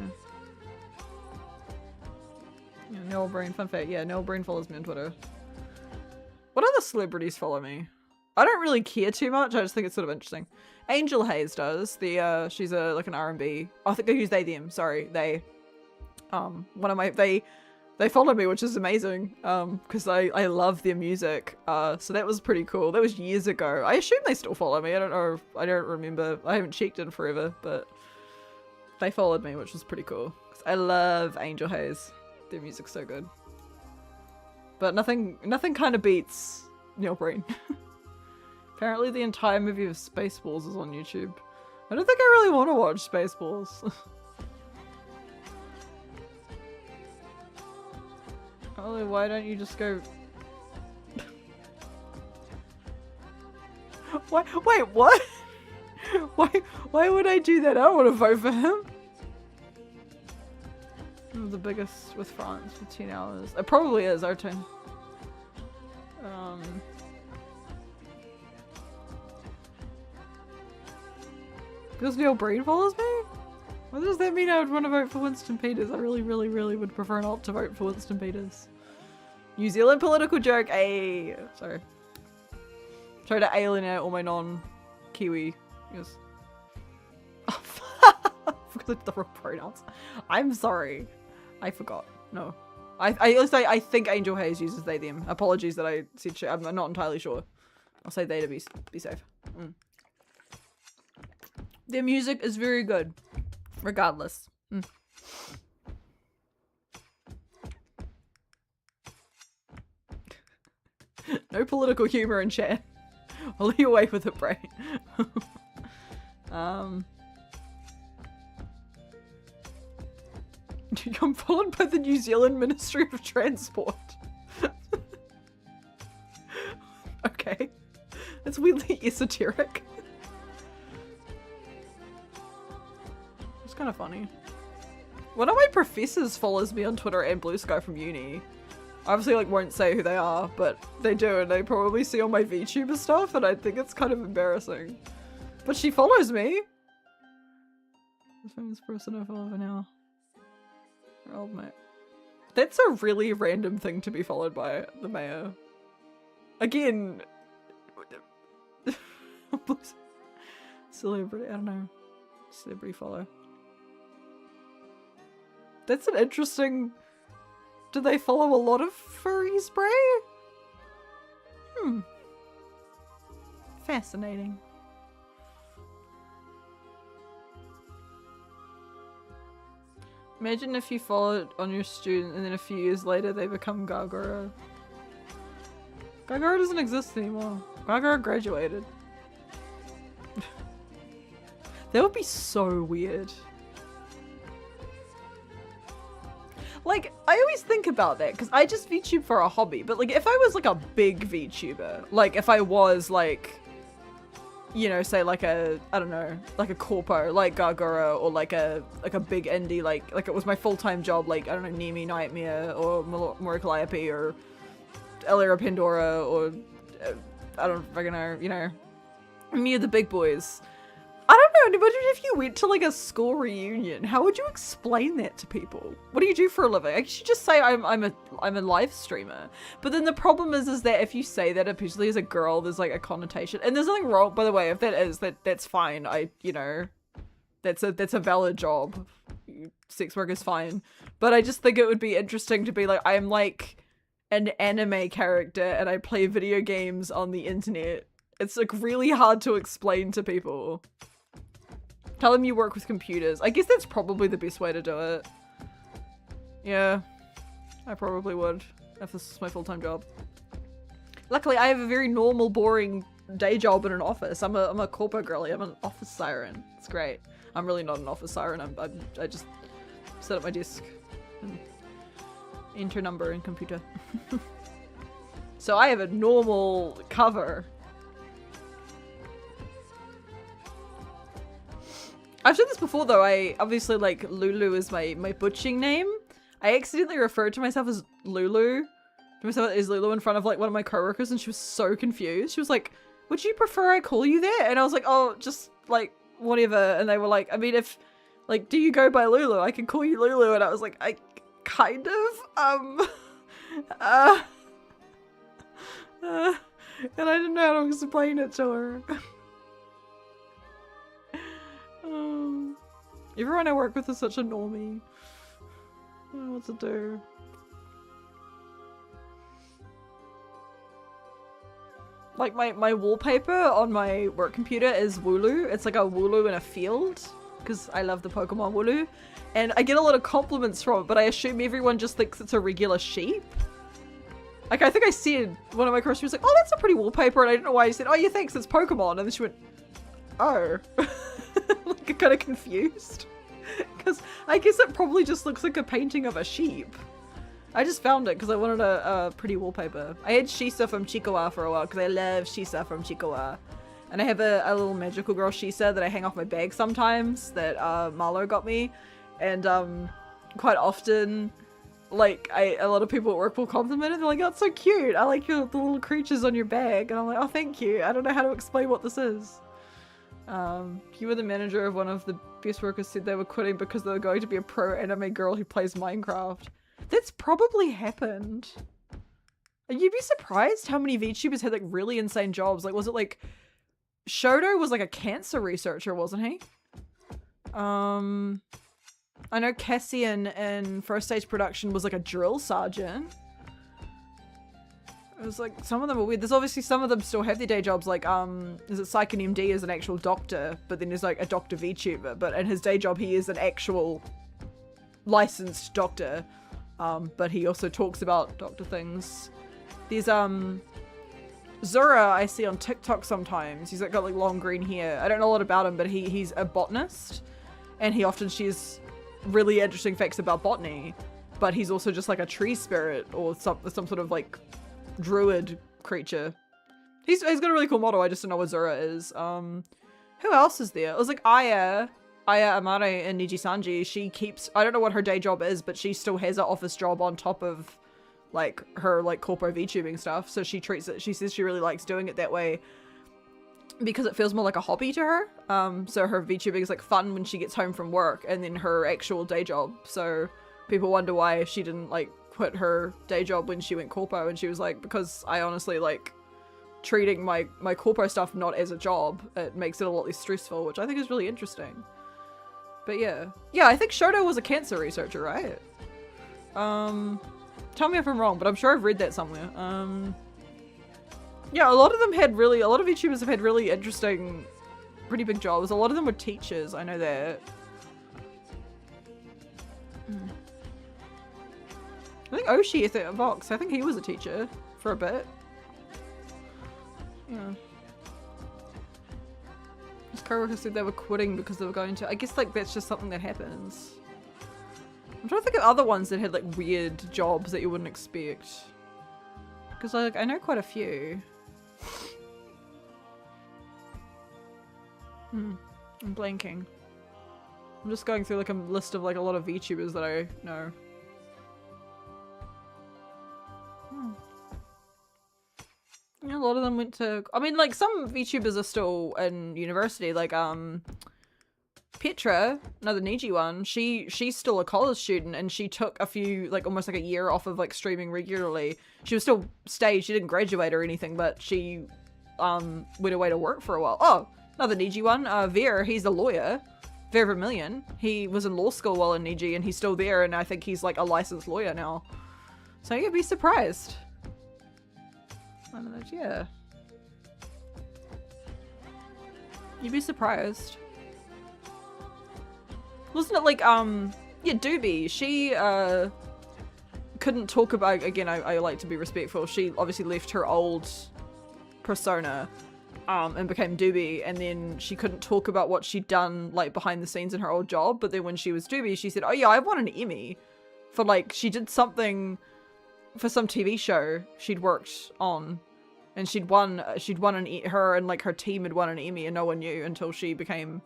Yeah, Neil Breen, fun fact. Yeah, Neil Breen follows me on Twitter. What other celebrities follow me? I don't really care too much. I just think it's sort of interesting. Angel Hayes does. She's like an R&B. I think I use they them. Sorry, they. One of my they followed me, which is amazing. Because I love their music. So that was pretty cool. That was years ago. I assume they still follow me. I don't know. I don't remember. I haven't checked in forever, but they followed me, which was pretty cool. 'Cause I love Angel Hayes. Their music's so good. But nothing kind of beats Neil Breen. Apparently the entire movie of Spaceballs is on YouTube. I don't think I really want to watch Spaceballs. Ollie, why don't you just go... Wait, what? Why would I do that? I don't want to vote for him. I'm the biggest with France for 10 hours. It probably is, our turn. Because Neil Breen follows me? What does that mean I would want to vote for Winston Peters? I really would prefer not to vote for Winston Peters. New Zealand political joke, ayy. Sorry. Try to alienate all my non-Kiwi. Yes. Oh, I forgot the wrong pronouns. I'm sorry. I forgot. No. I think Angel Hayes uses they them. Apologies that I said shit. I'm not entirely sure. I'll say they to be safe. Their music is very good. Regardless. No political humor in chat. I'll leave you away with it, Bray. I'm followed by the New Zealand Ministry of Transport. Okay. That's weirdly esoteric. It's kind of funny. One of my professors follows me on Twitter and Blue Sky from uni. I obviously like won't say who they are, but they do, and they probably see all my VTuber stuff, and I think it's kind of embarrassing. But she follows me. The famous person I follow now. Her old mate. That's a really random thing to be followed by the mayor. Again. Celebrity, I don't know. Celebrity follow. That's an interesting... Do they follow a lot of furries, Bray? Fascinating. Imagine if you followed on your student and then a few years later they become Gargara. Gargara doesn't exist anymore. Gargara graduated. That would be so weird. Like, I always think about that because I just VTube for a hobby, but like if I was like a big VTuber, like if I was like, you know, say like a, I don't know, like a corpo, like Gargara, or like a big indie, like it was my full-time job, like, I don't know, Nemi Nightmare, or Mori Calliope, or Elera Pandora, or I don't fucking know, you know, me or the big boys. I don't know, imagine if you went to like a school reunion, how would you explain that to people? What do you do for a living? I should just say I'm a live streamer. But then the problem is that if you say that, especially as a girl, there's like a connotation. And there's nothing wrong, by the way, if that is, that's fine. You know, that's a valid job. Sex work is fine. But I just think it would be interesting to be like, I'm like an anime character and I play video games on the internet. It's like really hard to explain to people. Tell them you work with computers. I guess that's probably the best way to do it. Yeah, I probably would if this was my full-time job. Luckily, I have a very normal, boring day job in an office. I'm a corpo girly. I'm an office siren. It's great. I'm really not an office siren. I just sit at my desk and enter number in computer. So I have a normal cover. I've said this before though. I obviously like Lulu is my butching name. I accidentally referred to myself as Lulu. To myself as Lulu in front of like one of my coworkers, and she was so confused. She was like, "Would you prefer I call you that?" And I was like, "Oh, just like whatever." And they were like, "I mean, if like, do you go by Lulu? I can call you Lulu." And I was like, "I kind of and I didn't know how to explain it to her. Everyone I work with is such a normie. I don't know what to do. Like my wallpaper on my work computer is Wooloo. It's like a Wooloo in a field because I love the Pokemon Wooloo. And I get a lot of compliments from it, but I assume everyone just thinks it's a regular sheep. Like, I think I said, one of my customers was like, "Oh, that's a pretty wallpaper," and I don't know why I said, "Oh, yeah, thanks, it's Pokemon," and then she went, "Oh." Like, kind of confused. Because I guess it probably just looks like a painting of a sheep. I just found it because I wanted a pretty wallpaper. I had Shisa from Chikawa for a while because I love Shisa from Chikawa. And I have a little magical girl Shisa that I hang off my bag sometimes that Marlo got me. And quite often, like, a lot of people at work will compliment it. They're like, "Oh, it's so cute. I like the little creatures on your bag." And I'm like, "Oh, thank you. I don't know how to explain what this is." You were the manager of one of the best workers said they were quitting because they were going to be a pro anime girl who plays Minecraft. That's probably happened. You'd be surprised how many VTubers had like really insane jobs. Like, was it like Shoto was like a cancer researcher, wasn't he? I know Cassian in First Stage Production was like a drill sergeant. It was like, some of them are weird. There's obviously some of them still have their day jobs, like, is it Psych and MD is an actual doctor, but then there's like a Dr. VTuber, but in his day job he is an actual licensed doctor, but he also talks about doctor things. There's, Zura I see on TikTok sometimes. He's like got like long green hair. I don't know a lot about him, but he's a botanist, and he often shares really interesting facts about botany, but he's also just like a tree spirit or some sort of like druid creature. He's got a really cool motto. I just don't know what Zura is. Who else is there? It was like Aya Amare and Niji Sanji. She keeps, I don't know what her day job is, but she still has an office job on top of like her like corpo VTubing stuff. So she treats it, she says she really likes doing it that way because it feels more like a hobby to her. So her VTubing is like fun when she gets home from work, and then her actual day job. So people wonder why she didn't like quit her day job when she went corpo, and she was like, because I honestly like treating my corpo stuff not as a job. It makes it a lot less stressful, which I think is really interesting. But yeah, I think Shoto was a cancer researcher, right? Tell me if I'm wrong, but I'm sure I've read that somewhere. Yeah, a lot of VTubers have had really interesting, pretty big jobs. A lot of them were teachers, I know that. I think Oshi is at Vox. I think he was a teacher for a bit. Yeah. His coworker said they were quitting because they were going to. I guess like that's just something that happens. I'm trying to think of other ones that had like weird jobs that you wouldn't expect. Because like I know quite a few. I'm blanking. I'm just going through like a list of like a lot of VTubers that I know. Yeah, a lot of them went to, I mean, like some VTubers are still in university, like Petra, another Niji one, she's still a college student, and she took a few, like almost like a year off of like streaming regularly. She was still stayed, she didn't graduate or anything, but she went away to work for a while. Oh, another Niji one, Ver, he's a lawyer. Ver Vermillion, he was in law school while in Niji, and he's still there, and I think he's like a licensed lawyer now. So you'd be surprised. One of those, yeah. You'd be surprised. Wasn't it like, yeah, Doobie, she, couldn't talk about, again, I like to be respectful, she obviously left her old persona and became Doobie, and then she couldn't talk about what she'd done like behind the scenes in her old job, but then when she was Doobie she said, oh yeah, I won an Emmy for like, she did something for some TV show she'd worked on, and she'd won her and like her team had won an Emmy, and no one knew until she became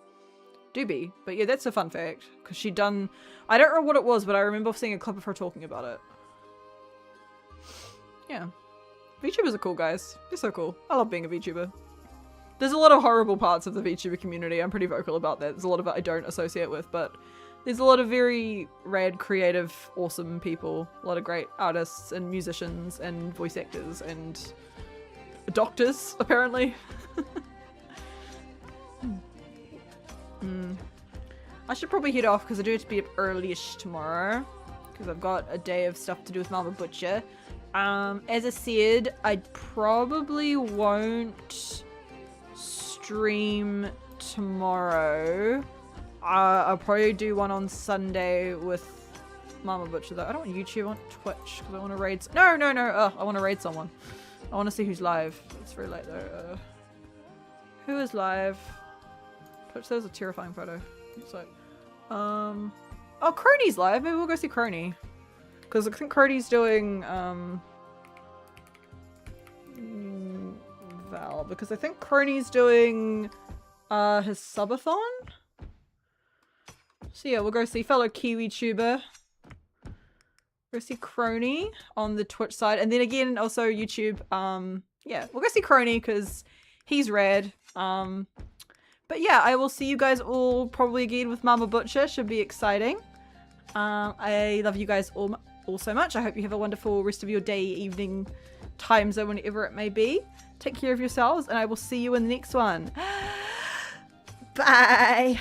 Doobie. But yeah, that's a fun fact, because she'd done, I don't remember what it was, but I remember seeing a clip of her talking about it. Yeah. VTubers are cool, guys. They're so cool. I love being a VTuber. There's a lot of horrible parts of the VTuber community. I'm pretty vocal about that. There's a lot of it I don't associate with, but there's a lot of very rad, creative, awesome people. A lot of great artists and musicians and voice actors and doctors, apparently. I should probably head off because I do have to be up early-ish tomorrow because I've got a day of stuff to do with Mama Butcher. As I said, I probably won't stream tomorrow. I'll probably do one on Sunday with Mama Butcher though. I don't want YouTube, I want Twitch because I want to raid. No. I want to raid someone. I want to see who's live. It's very late though. Who is live? Twitch, that was a terrifying photo. Looks like. Oh, Crony's live. Maybe we'll go see Crony. Because I think Crony's doing Val. Because I think Crony's doing his subathon. So yeah, we'll go see fellow Kiwi tuber. Go see Crony on the Twitch side. And then again, also YouTube. Yeah, we'll go see Crony because he's rad. But yeah, I will see you guys all probably again with Mama Butcher. Should be exciting. I love you guys all so much. I hope you have a wonderful rest of your day, evening, time zone, whenever it may be. Take care of yourselves, and I will see you in the next one. Bye!